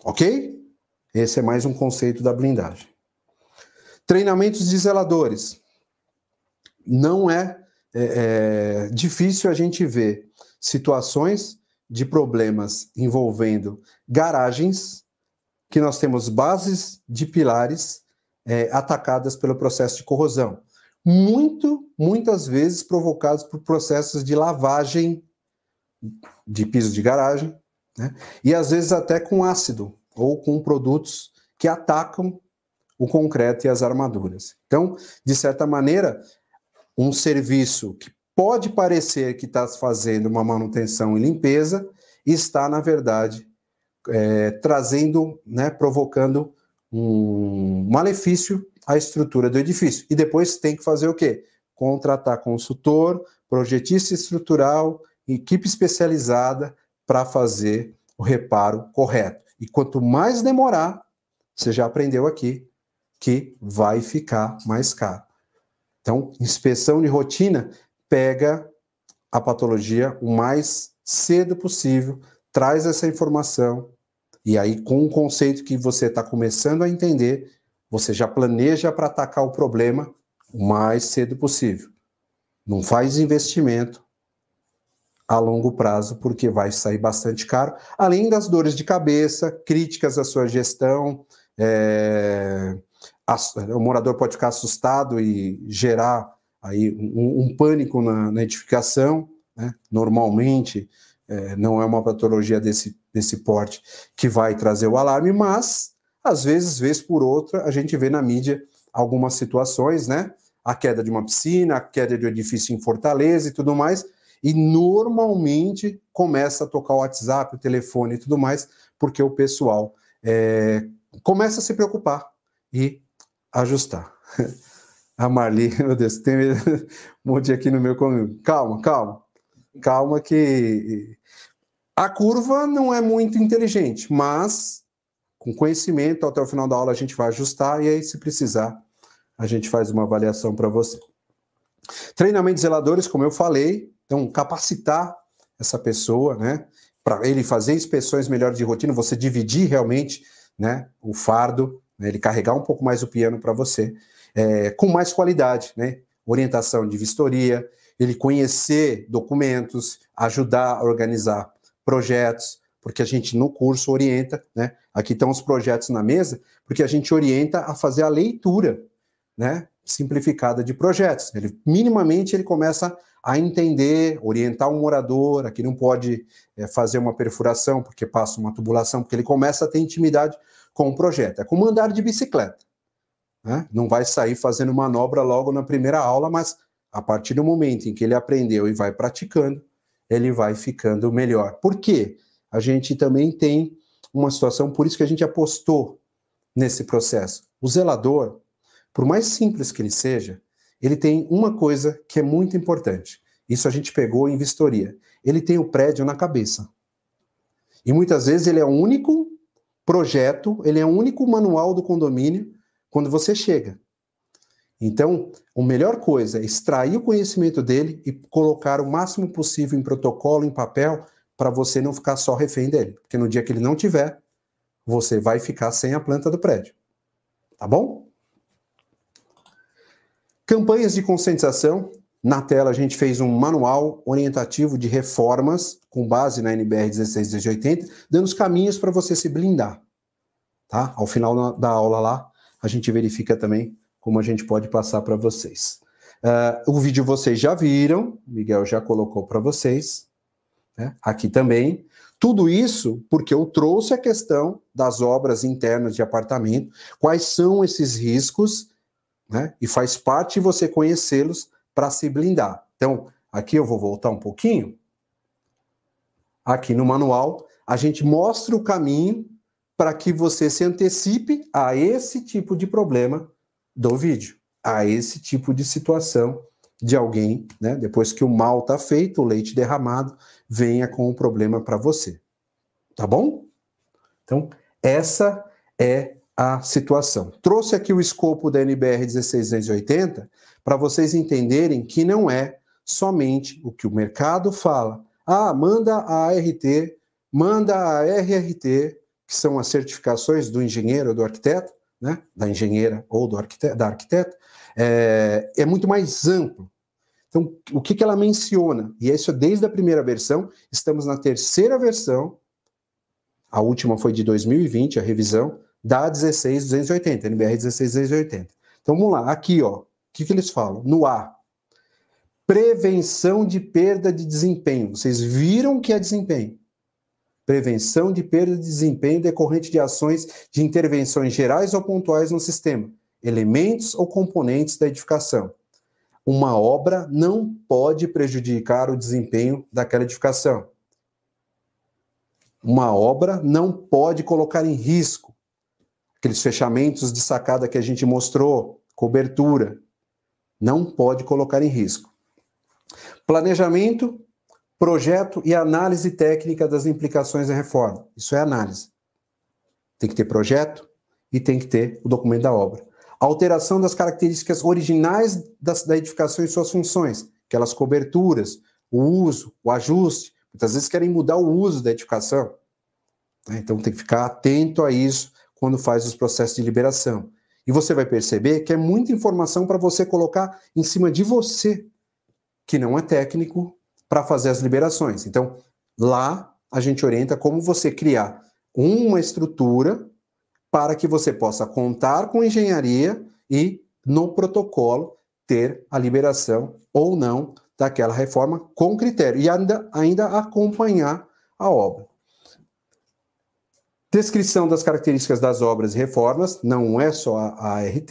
Ok? Esse é mais um conceito da blindagem. Treinamentos de zeladores. Não é difícil a gente ver situações de problemas envolvendo garagens, que nós temos bases de pilares atacadas pelo processo de corrosão. Muitas vezes provocados por processos de lavagem de piso de garagem, né? E às vezes até com ácido ou com produtos que atacam o concreto e as armaduras. Então, de certa maneira, um serviço que pode parecer que está fazendo uma manutenção e limpeza, está, na verdade, trazendo, né, provocando um malefício à estrutura do edifício. E depois tem que fazer o quê? Contratar consultor, projetista estrutural, equipe especializada para fazer o reparo correto. E quanto mais demorar, você já aprendeu aqui, que vai ficar mais caro. Então, inspeção de rotina pega a patologia o mais cedo possível, traz essa informação, e aí, com um conceito que você está começando a entender, você já planeja para atacar o problema o mais cedo possível. Não faz investimento a longo prazo, porque vai sair bastante caro, além das dores de cabeça, críticas à sua gestão, o morador pode ficar assustado e gerar aí um pânico na edificação, né? Normalmente, não é uma patologia desse porte que vai trazer o alarme, mas, às vezes, vez por outra, a gente vê na mídia algumas situações, né? A queda de uma piscina, a queda de um edifício em Fortaleza e tudo mais, e normalmente começa a tocar o WhatsApp, o telefone e tudo mais, porque o pessoal começa a se preocupar e ajustar. A Marli, meu Deus, tem um monte aqui no meu comigo. Calma que a curva não é muito inteligente, mas com conhecimento, até o final da aula a gente vai ajustar e aí, se precisar, a gente faz uma avaliação para você. Treinamento de zeladores, como eu falei, então capacitar essa pessoa, né, para ele fazer inspeções melhores de rotina, você dividir realmente, né, o fardo, né, ele carregar um pouco mais o piano para você, com mais qualidade, né, orientação de vistoria, ele conhecer documentos, ajudar a organizar projetos, porque a gente no curso orienta, né, aqui estão os projetos na mesa, porque a gente orienta a fazer a leitura, né, simplificada de projetos. Minimamente ele começa a entender, orientar um morador, aqui não pode fazer uma perfuração porque passa uma tubulação, porque ele começa a ter intimidade com o projeto. É como andar de bicicleta, né? Não vai sair fazendo manobra logo na primeira aula, mas a partir do momento em que ele aprendeu e vai praticando, ele vai ficando melhor. Por quê? A gente também tem uma situação, por isso que a gente apostou nesse processo. O zelador, por mais simples que ele seja, ele tem uma coisa que é muito importante. Isso a gente pegou em vistoria. Ele tem o prédio na cabeça. E muitas vezes ele é o único projeto, ele é o único manual do condomínio quando você chega. Então, a melhor coisa é extrair o conhecimento dele e colocar o máximo possível em protocolo, em papel, para você não ficar só refém dele. Porque no dia que ele não tiver, você vai ficar sem a planta do prédio. Tá bom? Campanhas de conscientização. Na tela a gente fez um manual orientativo de reformas com base na NBR 16280, dando os caminhos para você se blindar. Tá? Ao final da aula lá, a gente verifica também como a gente pode passar para vocês. O vídeo vocês já viram, o Miguel já colocou para vocês, né? Aqui também. Tudo isso porque eu trouxe a questão das obras internas de apartamento, quais são esses riscos, né? E faz parte de você conhecê-los para se blindar. Então, aqui eu vou voltar um pouquinho. Aqui no manual, a gente mostra o caminho para que você se antecipe a esse tipo de problema do vídeo, a esse tipo de situação de alguém, né? Depois que o mal está feito, o leite derramado, venha com o problema para você. Tá bom? Então, essa é a situação. Trouxe aqui o escopo da NBR 16280 para vocês entenderem que não é somente o que o mercado fala. Ah, manda a ART, manda a RRT, que são as certificações do engenheiro ou do arquiteto, né? Da engenheira ou do arquiteto, da arquiteta, é muito mais amplo. Então, o que ela menciona? E isso desde a primeira versão, estamos na terceira versão, a última foi de 2020, a revisão, da 16280, NBR 16280. Então, vamos lá, aqui, ó, o que eles falam? No A, prevenção de perda de desempenho. Vocês viram que é desempenho. Prevenção de perda de desempenho decorrente de ações de intervenções gerais ou pontuais no sistema, elementos ou componentes da edificação. Uma obra não pode prejudicar o desempenho daquela edificação. Uma obra não pode colocar em risco aqueles fechamentos de sacada que a gente mostrou, cobertura, não pode colocar em risco. Planejamento, projeto e análise técnica das implicações da reforma. Isso é análise. Tem que ter projeto e tem que ter o documento da obra. Alteração das características originais da edificação e suas funções, aquelas coberturas, o uso, o ajuste. Muitas vezes querem mudar o uso da edificação. Então tem que ficar atento a isso quando faz os processos de liberação. E você vai perceber que é muita informação para você colocar em cima de você, que não é técnico, para fazer as liberações. Então, lá a gente orienta como você criar uma estrutura para que você possa contar com engenharia e, no protocolo, ter a liberação ou não daquela reforma com critério e ainda acompanhar a obra. Descrição das características das obras e reformas, não é só a ART.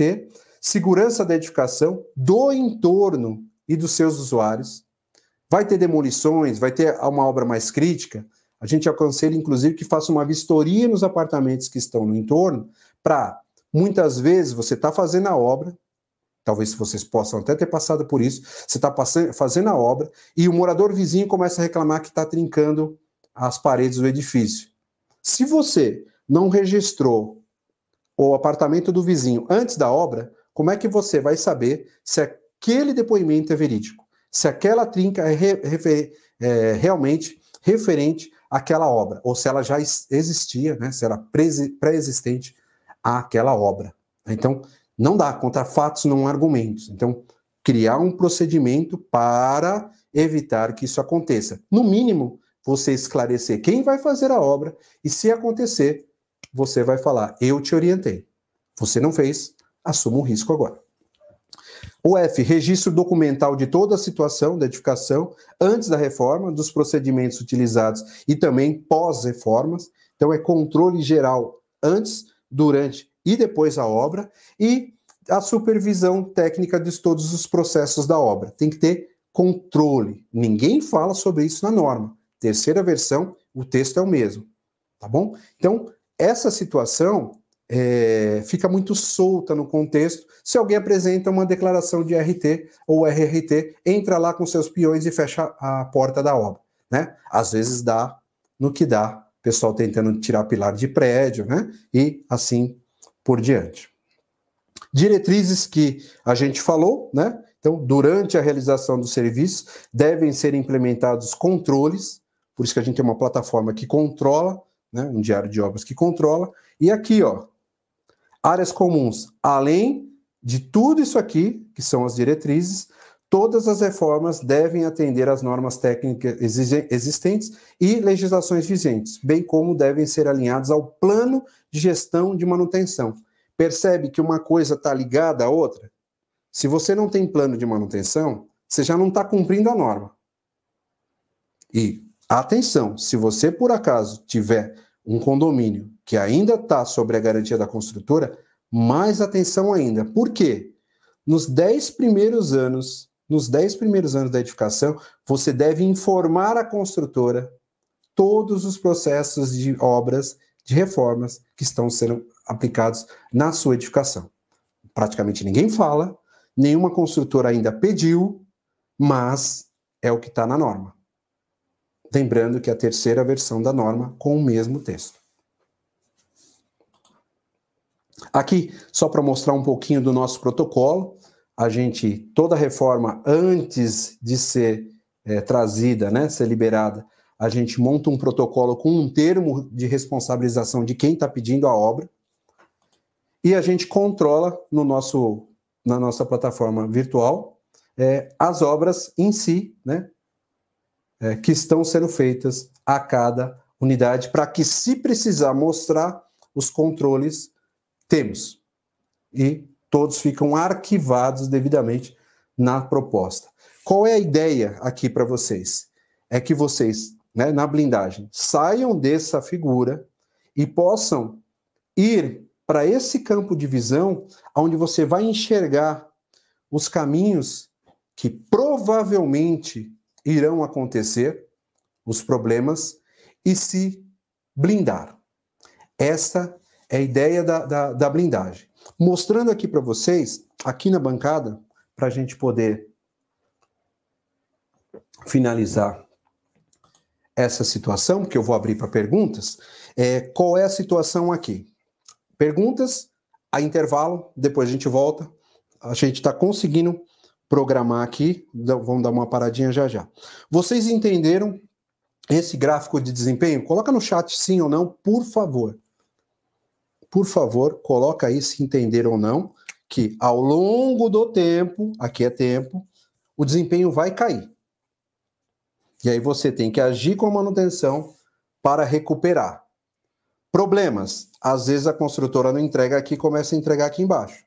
Segurança da edificação, do entorno e dos seus usuários. Vai ter demolições, vai ter uma obra mais crítica. A gente aconselha, inclusive, que faça uma vistoria nos apartamentos que estão no entorno, para, muitas vezes, você está fazendo a obra, talvez vocês possam até ter passado por isso, você está fazendo a obra e o morador vizinho começa a reclamar que está trincando as paredes do edifício. Se você não registrou o apartamento do vizinho antes da obra, como é que você vai saber se aquele depoimento é verídico? Se aquela trinca é realmente referente àquela obra, ou se ela já existia, né, se era pré-existente àquela obra. Então, não dá, contra fatos não argumentos. Então, criar um procedimento para evitar que isso aconteça. No mínimo, você esclarecer quem vai fazer a obra e, se acontecer, você vai falar, eu te orientei. Você não fez, assuma o risco agora. O F, registro documental de toda a situação da edificação antes da reforma, dos procedimentos utilizados e também pós-reformas. Então, é controle geral antes, durante e depois da obra e a supervisão técnica de todos os processos da obra. Tem que ter controle. Ninguém fala sobre isso na norma. Terceira versão, o texto é o mesmo. Tá bom? Então, essa situação fica muito solta no contexto. Se alguém apresenta uma declaração de RT ou RRT, entra lá com seus peões e fecha a porta da obra, né? Às vezes dá no que dá, pessoal tentando tirar pilar de prédio, né? E assim por diante. Diretrizes que a gente falou, né? Então, durante a realização do serviço, devem ser implementados controles, por isso que a gente tem uma plataforma que controla, né? Um diário de obras que controla, e aqui, ó, áreas comuns, além de tudo isso aqui, que são as diretrizes, Todas as reformas devem atender às normas técnicas existentes e legislações vigentes, bem como devem ser alinhadas ao plano de gestão de manutenção. Percebe que uma coisa está ligada à outra? Se você não tem plano de manutenção, você já não está cumprindo a norma. E, atenção, se você por acaso tiver um condomínio que ainda está sobre a garantia da construtora, mais atenção ainda. Por quê? Nos 10 primeiros anos da edificação, você deve informar a construtora todos os processos de obras, de reformas que estão sendo aplicados na sua edificação. Praticamente ninguém fala, nenhuma construtora ainda pediu, mas é o que está na norma. Lembrando que é a terceira versão da norma com o mesmo texto. Aqui, só para mostrar um pouquinho do nosso protocolo, toda reforma, antes de ser trazida, né, ser liberada, a gente monta um protocolo com um termo de responsabilização de quem está pedindo a obra, e a gente controla na nossa plataforma virtual as obras em si, né, que estão sendo feitas a cada unidade, para que, se precisar mostrar os controles, temos. E todos ficam arquivados devidamente na proposta. Qual é a ideia aqui para vocês? É que vocês, né, na blindagem, saiam dessa figura e possam ir para esse campo de visão, onde você vai enxergar os caminhos que provavelmente irão acontecer, os problemas, e se blindar. Essa é a ideia da blindagem. Mostrando aqui para vocês, aqui na bancada, para a gente poder finalizar essa situação, que eu vou abrir para perguntas, qual é a situação aqui? Perguntas a intervalo, depois a gente volta. A gente está conseguindo programar aqui, vamos dar uma paradinha já já. Vocês entenderam esse gráfico de desempenho? Coloca no chat sim ou não, por favor. Por favor, coloca aí se entenderam ou não, que ao longo do tempo, aqui é tempo, o desempenho vai cair. E aí você tem que agir com a manutenção para recuperar. Problemas, às vezes a construtora não entrega aqui, começa a entregar aqui embaixo.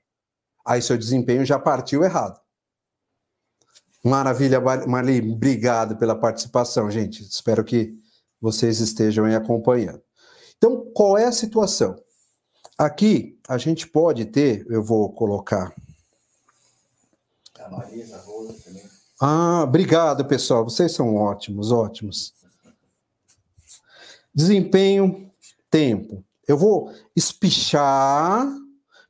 Aí seu desempenho já partiu errado. Maravilha, Marli, obrigado pela participação, gente. Espero que vocês estejam aí acompanhando. Então, qual é a situação? Aqui, a gente pode ter, eu vou colocar... A Marisa Rosa também. Obrigado, pessoal. Vocês são ótimos, ótimos. Desempenho, tempo. Eu vou espichar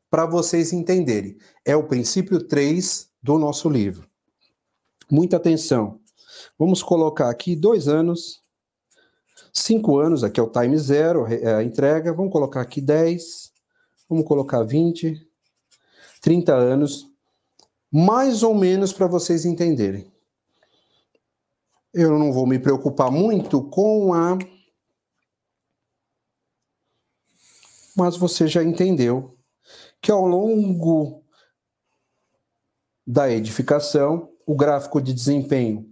para vocês entenderem. É o princípio 3 do nosso livro. Muita atenção. Vamos colocar aqui 2 anos, 5 anos, aqui é o time zero, a entrega. Vamos colocar aqui 10, vamos colocar 20, 30 anos, mais ou menos para vocês entenderem. Eu não vou me preocupar muito com a... Mas você já entendeu que ao longo da edificação, o gráfico de desempenho,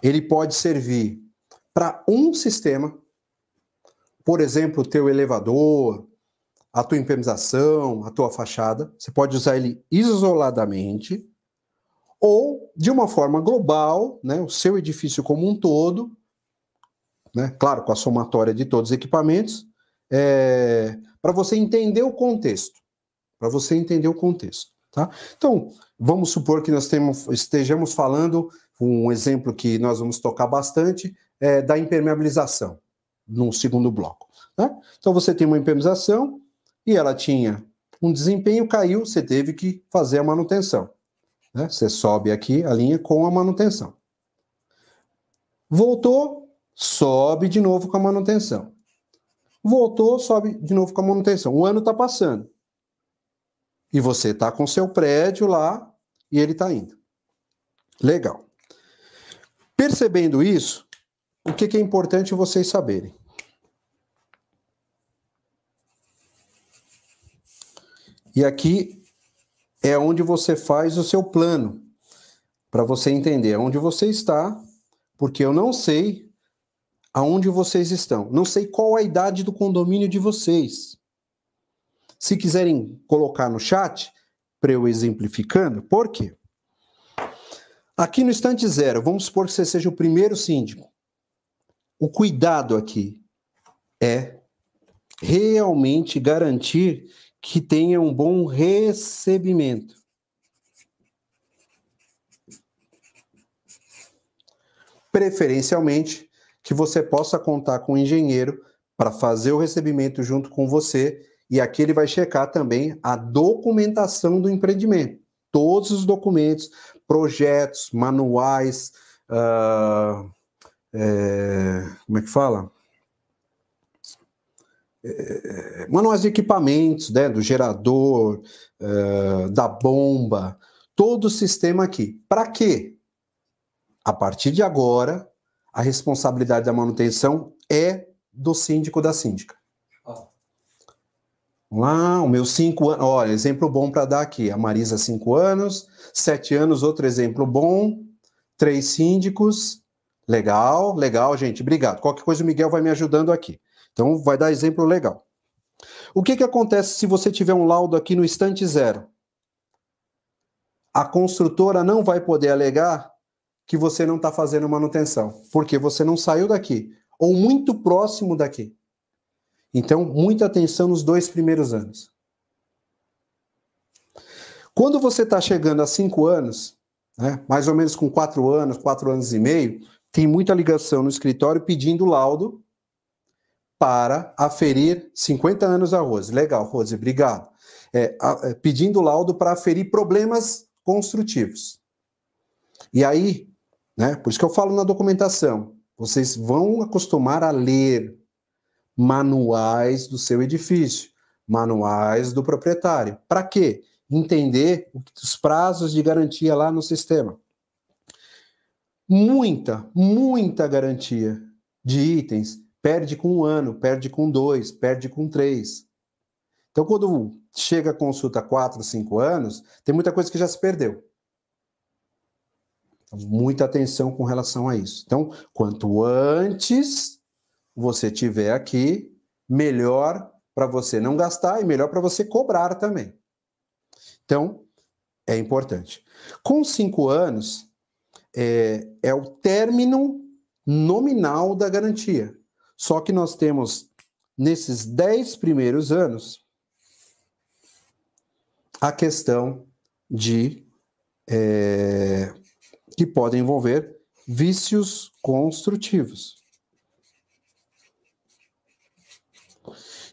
ele pode servir para um sistema, por exemplo, o teu elevador, a tua impermeabilização, a tua fachada, você pode usar ele isoladamente, ou de uma forma global, né, o seu edifício como um todo, né, claro, com a somatória de todos os equipamentos, para você entender o contexto. Tá? Então, vamos supor que nós estejamos falando, um exemplo que nós vamos tocar bastante, da impermeabilização, no segundo bloco. Né? Então, você tem uma impermeabilização e ela tinha um desempenho, caiu, você teve que fazer a manutenção. Né? Você sobe aqui a linha com a manutenção. Voltou, sobe de novo com a manutenção. Voltou, sobe de novo com a manutenção. O ano está passando. E você está com seu prédio lá e ele está indo. Legal. Percebendo isso, o que é importante vocês saberem? E aqui é onde você faz o seu plano. para você entender onde você está, porque eu não sei aonde vocês estão. Não sei qual a idade do condomínio de vocês. Se quiserem colocar no chat, para eu exemplificando, por quê? Aqui no instante zero, vamos supor que você seja o primeiro síndico. O cuidado aqui é realmente garantir que tenha um bom recebimento. Preferencialmente, que você possa contar com um engenheiro para fazer o recebimento junto com você, e aqui ele vai checar também a documentação do empreendimento. Todos os documentos, projetos, manuais, como é que fala? Manuais de equipamentos, né, do gerador, da bomba, todo o sistema aqui. Para quê? A partir de agora, a responsabilidade da manutenção é do síndico da síndica. Vamos lá, o meu 5 anos, olha, exemplo bom para dar aqui, a Marisa 5 anos, 7 anos, outro exemplo bom, 3 síndicos, legal, gente, obrigado. Qualquer coisa o Miguel vai me ajudando aqui. Então, vai dar exemplo legal. O que acontece se você tiver um laudo aqui no instante zero? A construtora não vai poder alegar que você não está fazendo manutenção, porque você não saiu daqui, ou muito próximo daqui. Então, muita atenção nos 2 primeiros anos. Quando você está chegando a 5 anos, né, mais ou menos com 4 anos, 4 anos e meio, tem muita ligação no escritório pedindo laudo para aferir 50 anos a Rose. Legal, Rose, obrigado. Pedindo laudo para aferir problemas construtivos. E aí, né, por isso que eu falo na documentação, vocês vão acostumar a ler manuais do seu edifício, manuais do proprietário. Para quê? Entender os prazos de garantia lá no sistema. Muita garantia de itens perde com 1 ano, perde com 2, perde com 3. Então, quando chega a consulta 4, 5 anos, tem muita coisa que já se perdeu. Então, muita atenção com relação a isso. Então, quanto antes você tiver aqui, melhor para você não gastar e melhor para você cobrar também. Então, é importante. Com 5 anos, é o término nominal da garantia. Só que nós temos, nesses 10 primeiros anos, a questão de que podem envolver vícios construtivos.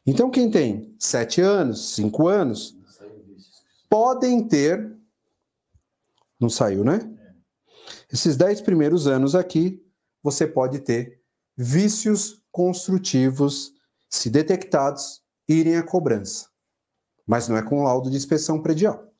Então, quem tem 7 anos, 5 anos, podem ter... Não saiu, né? Esses 10 primeiros anos aqui, você pode ter vícios construtivos, se detectados, irem à cobrança. Mas não é com laudo de inspeção predial.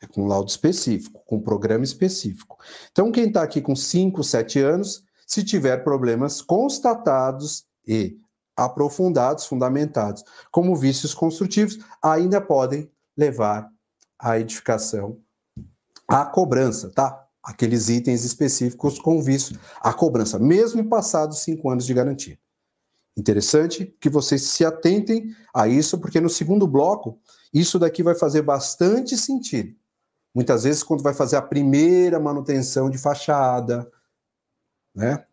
É com laudo específico, com programa específico. Então, quem está aqui com 5, 7 anos, se tiver problemas constatados e aprofundados, fundamentados, como vícios construtivos, ainda podem levar a edificação à cobrança, tá? Aqueles itens específicos com vício à cobrança, mesmo passados 5 anos de garantia. Interessante que vocês se atentem a isso, porque no segundo bloco, isso daqui vai fazer bastante sentido. Muitas vezes, quando vai fazer a primeira manutenção de fachada, né?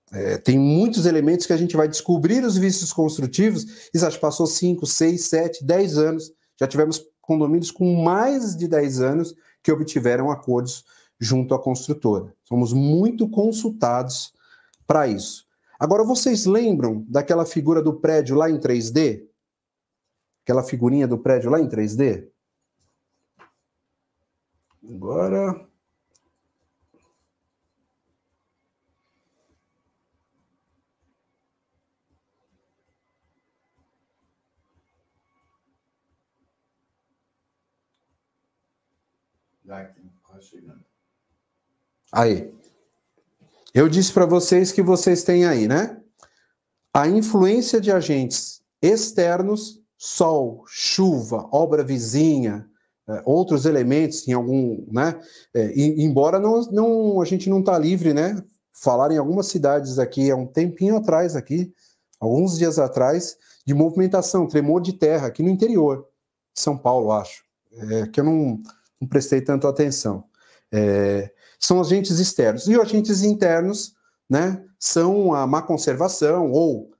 Tem muitos elementos que a gente vai descobrir os vícios construtivos, e já passou 5, 6, 7, 10 anos, já tivemos condomínios com mais de 10 anos que obtiveram acordos junto à construtora. Somos muito consultados para isso. Agora, vocês lembram daquela figura do prédio lá em 3D? Aquela figurinha do prédio lá em 3D? Agora... Aí. Eu disse para vocês que vocês têm aí, né? A influência de agentes externos, sol, chuva, obra vizinha, outros elementos, em algum, né? Embora a gente não está livre, né? Falaram em algumas cidades aqui, há um tempinho atrás aqui, alguns dias atrás, de movimentação, tremor de terra, aqui no interior de São Paulo, acho, que eu não prestei tanto atenção. São agentes externos. E os agentes internos, né, são a má conservação ou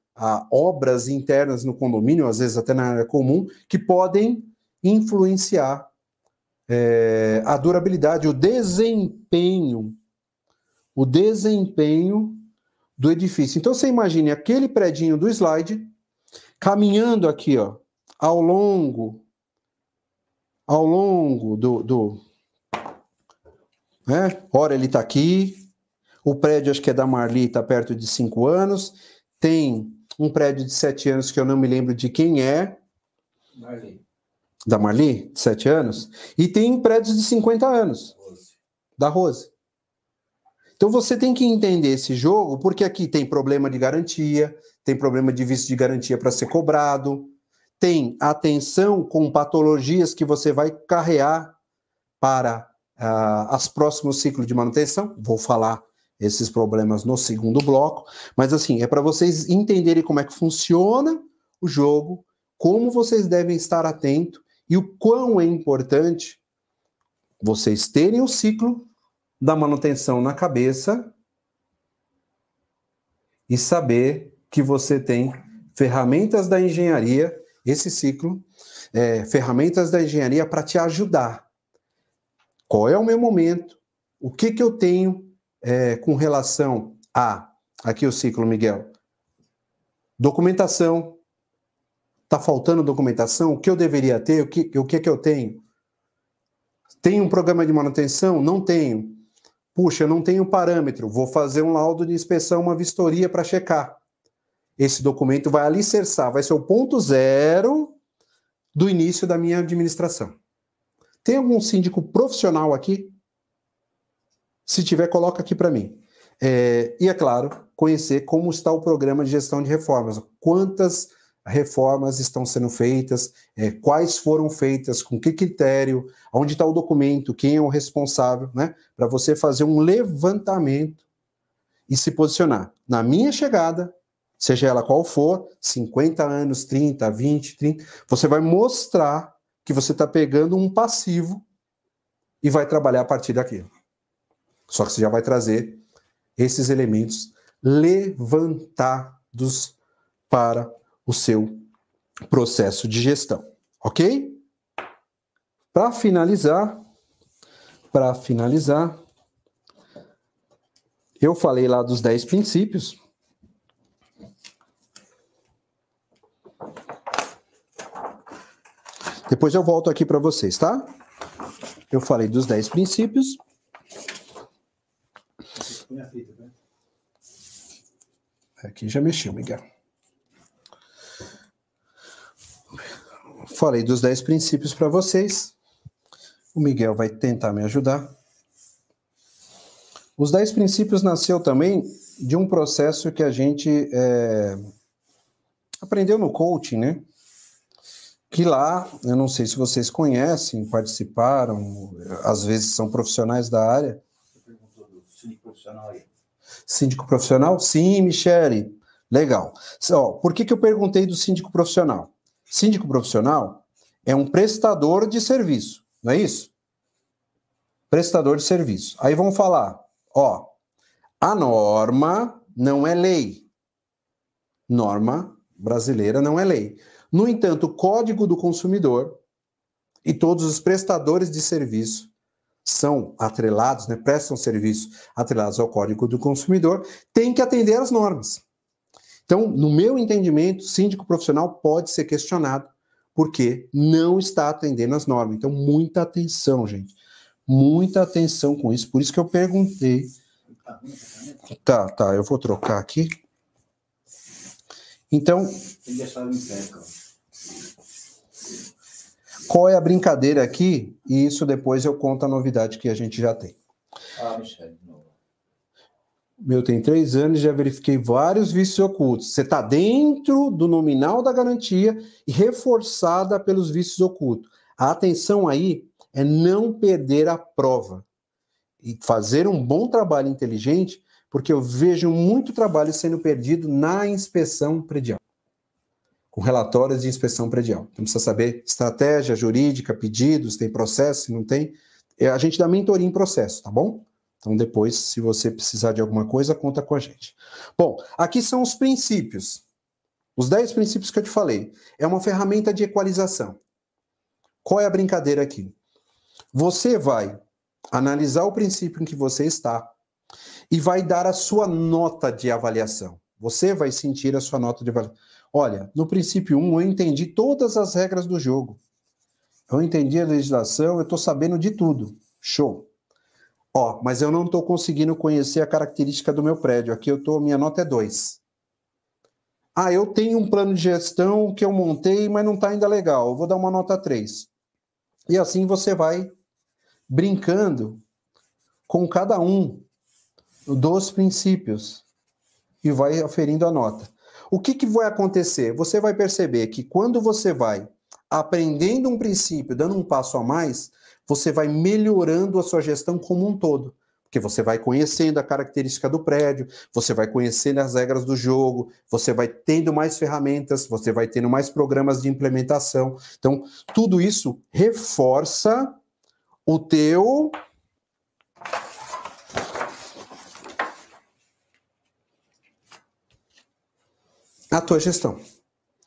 obras internas no condomínio, às vezes até na área comum, que podem influenciar a durabilidade, o desempenho do edifício. Então, você imagine aquele predinho do slide caminhando aqui, ó, ao longo do né? Ora, ele está aqui, o prédio acho que é da Marli, está perto de 5 anos, tem um prédio de 7 anos que eu não me lembro de quem é, da Marli, de 7 anos, e tem prédios de 50 anos, da Rose. Então você tem que entender esse jogo, porque aqui tem problema de garantia, tem problema de visto de garantia para ser cobrado, tem atenção com patologias que você vai carrear para os próximos ciclos de manutenção. Vou falar esses problemas no segundo bloco, mas assim, é para vocês entenderem como é que funciona o jogo, como vocês devem estar atentos e o quão é importante vocês terem o ciclo da manutenção na cabeça e saber que você tem ferramentas da engenharia, esse ciclo, ferramentas da engenharia para te ajudar. Qual é o meu momento? O que eu tenho com relação aqui o ciclo, Miguel? Documentação. Está faltando documentação? O que eu deveria ter? O que eu tenho? Tenho um programa de manutenção? Não tenho. Puxa, eu não tenho parâmetro. Vou fazer um laudo de inspeção, uma vistoria para checar. Esse documento vai alicerçar, vai ser o ponto zero do início da minha administração. Tem algum síndico profissional aqui? Se tiver, coloca aqui para mim. E, é claro, conhecer como está o programa de gestão de reformas. Quantas reformas estão sendo feitas, quais foram feitas, com que critério, onde está o documento, quem é o responsável, né? Para você fazer um levantamento e se posicionar. Na minha chegada, seja ela qual for, 50 anos, 30, 20, 30, você vai mostrar que você está pegando um passivo e vai trabalhar a partir daquilo. Só que você já vai trazer esses elementos levantados para o seu processo de gestão, ok? Para finalizar, eu falei lá dos 10 princípios. Depois eu volto aqui para vocês, tá? Eu falei dos 10 princípios. Aqui já mexeu, Miguel. Falei dos 10 princípios para vocês. O Miguel vai tentar me ajudar. Os 10 princípios nasceu também de um processo que a gente aprendeu no coaching, né? Que lá, eu não sei se vocês conhecem, participaram, às vezes são profissionais da área. Você perguntou do síndico profissional aí. Síndico profissional? Sim, Michele. Legal. Por que eu perguntei do síndico profissional? Síndico profissional é um prestador de serviço, não é isso? Prestador de serviço. Aí vamos falar, a norma não é lei. Norma brasileira não é lei. No entanto, o Código do Consumidor e todos os prestadores de serviço são atrelados, né, prestam serviço atrelados ao Código do Consumidor, têm que atender às normas. Então, no meu entendimento, síndico profissional pode ser questionado porque não está atendendo às normas. Então, muita atenção, gente. Muita atenção com isso. Por isso que eu perguntei. Tá, eu vou trocar aqui. Então, qual é a brincadeira aqui? E isso depois eu conto a novidade que a gente já tem. Michele, de novo. Meu tem 3 anos, já verifiquei vários vícios ocultos. Você está dentro do nominal da garantia e reforçada pelos vícios ocultos. A atenção aí é não perder a prova e fazer um bom trabalho inteligente, porque eu vejo muito trabalho sendo perdido na inspeção predial, com relatórios de inspeção predial. Então, precisa saber estratégia jurídica, pedidos, tem processo, se não tem. A gente dá mentoria em processo, tá bom? Então, depois, se você precisar de alguma coisa, conta com a gente. Bom, aqui são os princípios. Os 10 princípios que eu te falei. É uma ferramenta de equalização. Qual é a brincadeira aqui? Você vai analisar o princípio em que você está e vai dar a sua nota de avaliação. Você vai sentir a sua nota de avaliação. Olha, no princípio 1, eu entendi todas as regras do jogo. Eu entendi a legislação, eu estou sabendo de tudo. Show. Ó, mas eu não estou conseguindo conhecer a característica do meu prédio. Aqui minha nota é 2. Ah, eu tenho um plano de gestão que eu montei, mas não está ainda legal. Eu vou dar uma nota 3. E assim você vai brincando com cada um dos princípios e vai aferindo a nota. O que vai acontecer? Você vai perceber que quando você vai aprendendo um princípio, dando um passo a mais, você vai melhorando a sua gestão como um todo. Porque você vai conhecendo a característica do prédio, você vai conhecendo as regras do jogo, você vai tendo mais ferramentas, você vai tendo mais programas de implementação. Então, tudo isso reforça a tua gestão.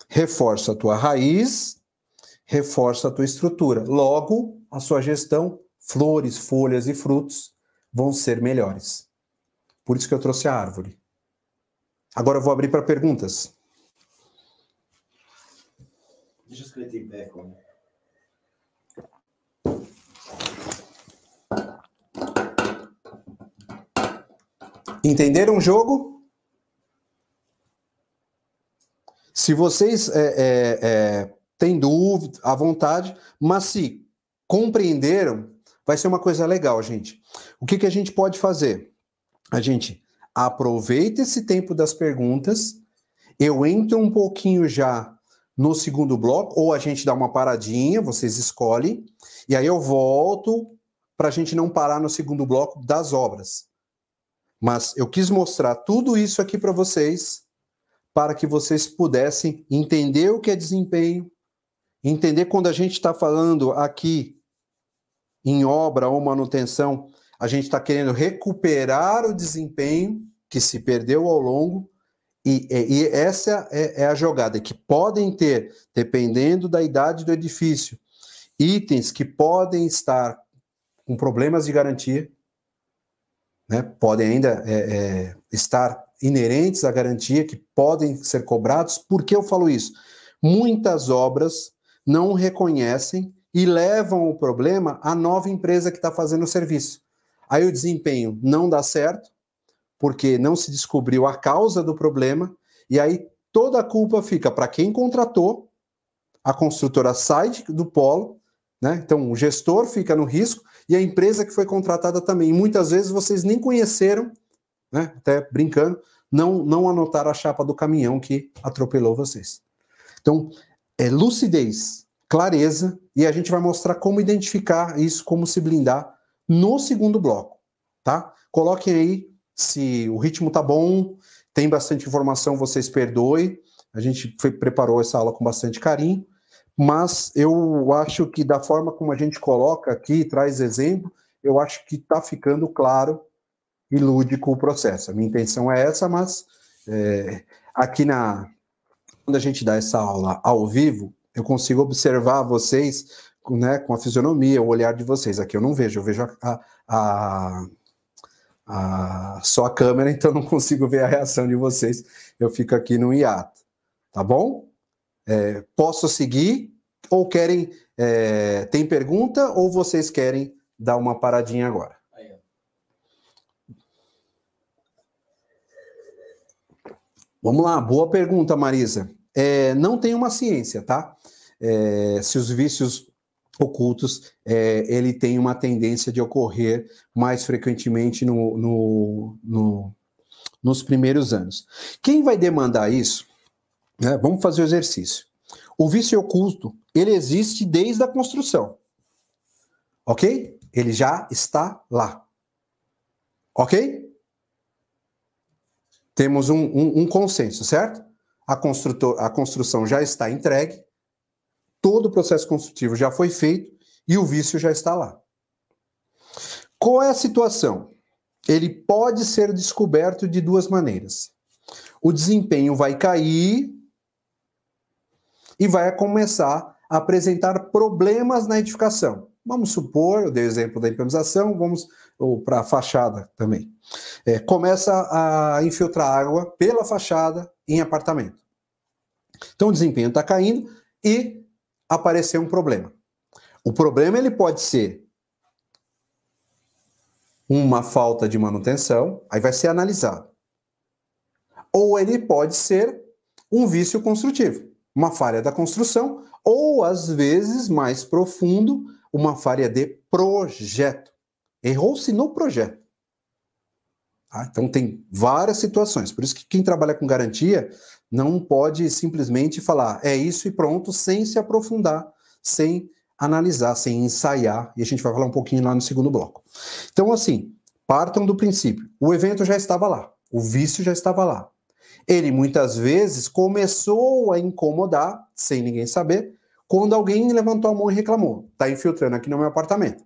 Reforça a tua raiz, reforça a tua estrutura. Logo, a sua gestão, flores, folhas e frutos vão ser melhores. Por isso que eu trouxe a árvore. Agora eu vou abrir para perguntas. Deixa eu escrever em pé, como? Entenderam o jogo? Se vocês têm dúvida, à vontade, mas se compreenderam, vai ser uma coisa legal, gente. O que a gente pode fazer? A gente aproveita esse tempo das perguntas, eu entro um pouquinho já no segundo bloco, ou a gente dá uma paradinha, vocês escolhem, e aí eu volto para a gente não parar no segundo bloco das obras. Mas eu quis mostrar tudo isso aqui para vocês, para que vocês pudessem entender o que é desempenho, entender quando a gente está falando aqui em obra ou manutenção, a gente está querendo recuperar o desempenho que se perdeu ao longo, e essa é a jogada, que podem ter, dependendo da idade do edifício, itens que podem estar com problemas de garantia, né? Podem ainda estar inerentes à garantia, que podem ser cobrados. Por que eu falo isso? Muitas obras não reconhecem e levam o problema à nova empresa que está fazendo o serviço. Aí o desempenho não dá certo, porque não se descobriu a causa do problema, e aí toda a culpa fica para quem contratou, a construtora sai do polo, né? Então o gestor fica no risco, e a empresa que foi contratada também. E muitas vezes vocês nem conheceram, né? Até brincando, não anotaram a chapa do caminhão que atropelou vocês. Então, lucidez, clareza, e a gente vai mostrar como identificar isso, como se blindar no segundo bloco, tá? Coloquem aí se o ritmo tá bom, tem bastante informação, vocês perdoem. A gente preparou essa aula com bastante carinho, mas eu acho que da forma como a gente coloca aqui, traz exemplo, eu acho que está ficando claro e lúdico o processo. A minha intenção é essa, mas aqui quando a gente dá essa aula ao vivo, eu consigo observar vocês, né, com a fisionomia, o olhar de vocês. Aqui eu não vejo, eu vejo só a câmera, então não consigo ver a reação de vocês. Eu fico aqui no hiato, tá bom? Posso seguir? Ou querem... tem pergunta ou vocês querem dar uma paradinha agora? Vamos lá, boa pergunta, Marisa. Não tem uma ciência, tá? Se os vícios ocultos, ele tem uma tendência de ocorrer mais frequentemente nos primeiros anos. Quem vai demandar isso? Né? Vamos fazer o exercício. O vício oculto, ele existe desde a construção. Ok? Ele já está lá. Ok? Temos um consenso, certo? A construção já está entregue, todo o processo construtivo já foi feito e o vício já está lá. Qual é a situação? Ele pode ser descoberto de duas maneiras. O desempenho vai cair e vai começar a apresentar problemas na edificação. Vamos supor, eu dei o exemplo da impermeabilização, ou para a fachada também. Começa a infiltrar água pela fachada em apartamento. Então o desempenho está caindo e apareceu um problema. O problema ele pode ser uma falta de manutenção, aí vai ser analisado. Ou ele pode ser um vício construtivo, uma falha da construção, ou às vezes mais profundo, uma falha de projeto. Errou-se no projeto. Então tem várias situações, por isso que quem trabalha com garantia não pode simplesmente falar é isso e pronto, sem se aprofundar, sem analisar, sem ensaiar, e a gente vai falar um pouquinho lá no segundo bloco. Então assim, partam do princípio, o evento já estava lá, o vício já estava lá. Ele muitas vezes começou a incomodar, sem ninguém saber, quando alguém levantou a mão e reclamou, está infiltrando aqui no meu apartamento.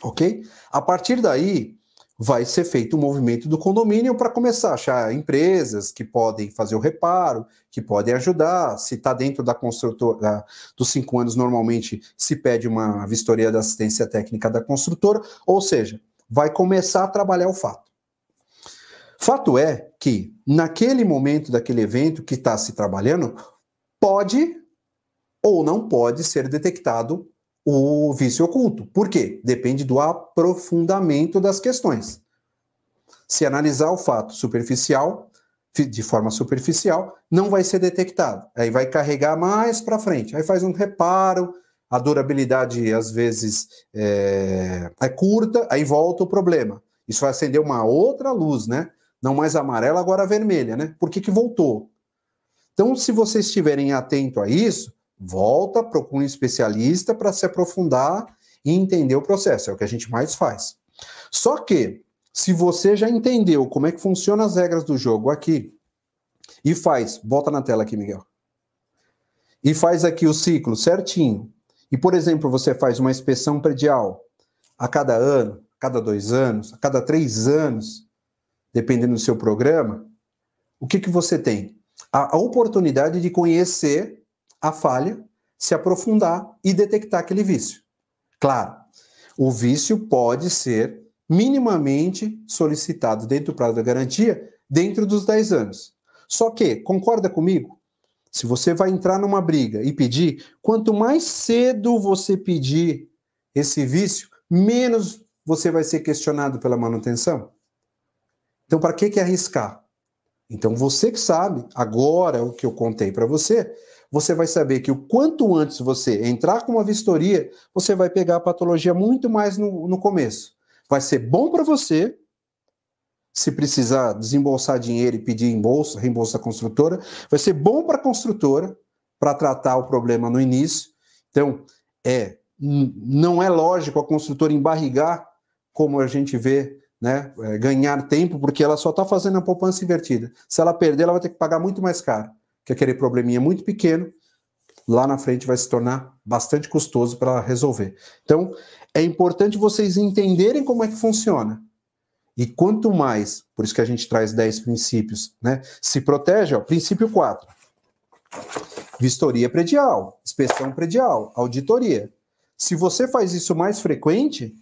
Ok? A partir daí, vai ser feito um movimento do condomínio para começar a achar empresas que podem fazer o reparo, que podem ajudar. Se está dentro da construtora, dos 5 anos, normalmente se pede uma vistoria da assistência técnica da construtora, ou seja, vai começar a trabalhar o fato. Fato é que, naquele momento daquele evento que está se trabalhando, pode ou não pode ser detectado o vício oculto. Por quê? Depende do aprofundamento das questões. Se analisar o fato superficial, de forma superficial, não vai ser detectado. Aí vai carregar mais para frente. Aí faz um reparo, a durabilidade às vezes é curta, aí volta o problema. Isso vai acender uma outra luz, né? Não mais amarela, agora vermelha, né? Por que voltou? Então, se vocês estiverem atentos a isso, volta, procura um especialista para se aprofundar e entender o processo. É o que a gente mais faz. Só que, se você já entendeu como é que funcionam as regras do jogo aqui, e faz, volta na tela aqui, Miguel, e faz aqui o ciclo certinho, e, por exemplo, você faz uma inspeção predial a cada ano, a cada 2 anos, a cada 3 anos, dependendo do seu programa, o que você tem? A oportunidade de conhecer a falha, se aprofundar e detectar aquele vício. Claro, o vício pode ser minimamente solicitado dentro do prazo da garantia, dentro dos 10 anos. Só que, concorda comigo? Se você vai entrar numa briga e pedir, quanto mais cedo você pedir esse vício, menos você vai ser questionado pela manutenção. Então, para que arriscar? Então, você que sabe, agora o que eu contei para você, você vai saber que o quanto antes você entrar com uma vistoria, você vai pegar a patologia muito mais no começo. Vai ser bom para você, se precisar desembolsar dinheiro e pedir reembolso da construtora, vai ser bom para a construtora, para tratar o problema no início. Então, não é lógico a construtora embarrigar, como a gente vê, né, ganhar tempo, porque ela só está fazendo a poupança invertida. Se ela perder, ela vai ter que pagar muito mais caro. Que aquele probleminha muito pequeno, lá na frente vai se tornar bastante custoso para resolver. Então, é importante vocês entenderem como é que funciona. E quanto mais, por isso que a gente traz 10 princípios, né? Se protege, ó, princípio 4. Vistoria predial, inspeção predial, auditoria. Se você faz isso mais frequente,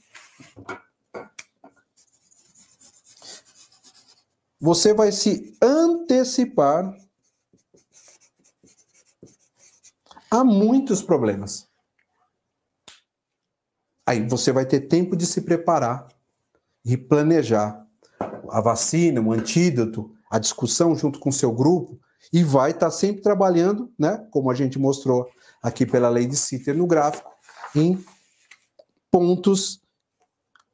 você vai se antecipar há muitos problemas. Aí você vai ter tempo de se preparar e planejar a vacina, o antídoto, a discussão junto com o seu grupo, e vai estar sempre trabalhando, né, como a gente mostrou aqui pela lei de Sitter no gráfico, em pontos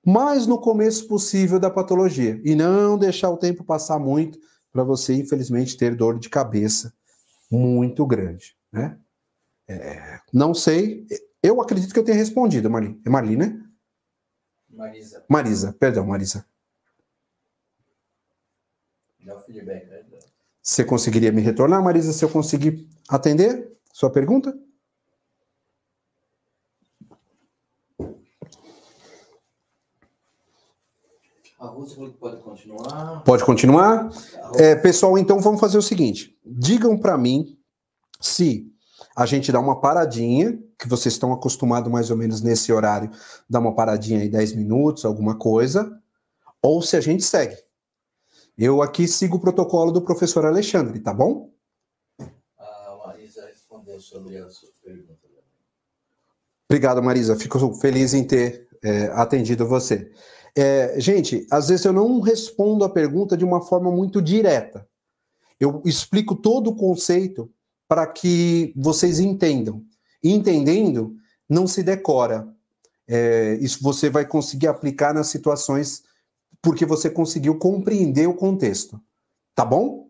mais no começo possível da patologia, e não deixar o tempo passar muito para você, infelizmente, ter dor de cabeça muito grande, né? Não sei, eu acredito que eu tenha respondido, Marli. É Marli, né? Marisa. Marisa, perdão, Marisa. Dá o feedback, né? Você conseguiria me retornar, Marisa, se eu conseguir atender sua pergunta? A Rússia falou que pode continuar. Pode continuar? Pessoal, então vamos fazer o seguinte. Digam para mim se a gente dá uma paradinha, que vocês estão acostumados mais ou menos nesse horário, dar uma paradinha aí 10 minutos, alguma coisa, ou se a gente segue. Eu aqui sigo o protocolo do professor Alexandre, tá bom? A Marisa respondeu sobre a sua pergunta. Obrigado, Marisa. Fico feliz em ter atendido você. Gente, às vezes eu não respondo a pergunta de uma forma muito direta. Eu explico todo o conceito para que vocês entendam. E entendendo, não se decora. Isso você vai conseguir aplicar nas situações porque você conseguiu compreender o contexto. Tá bom?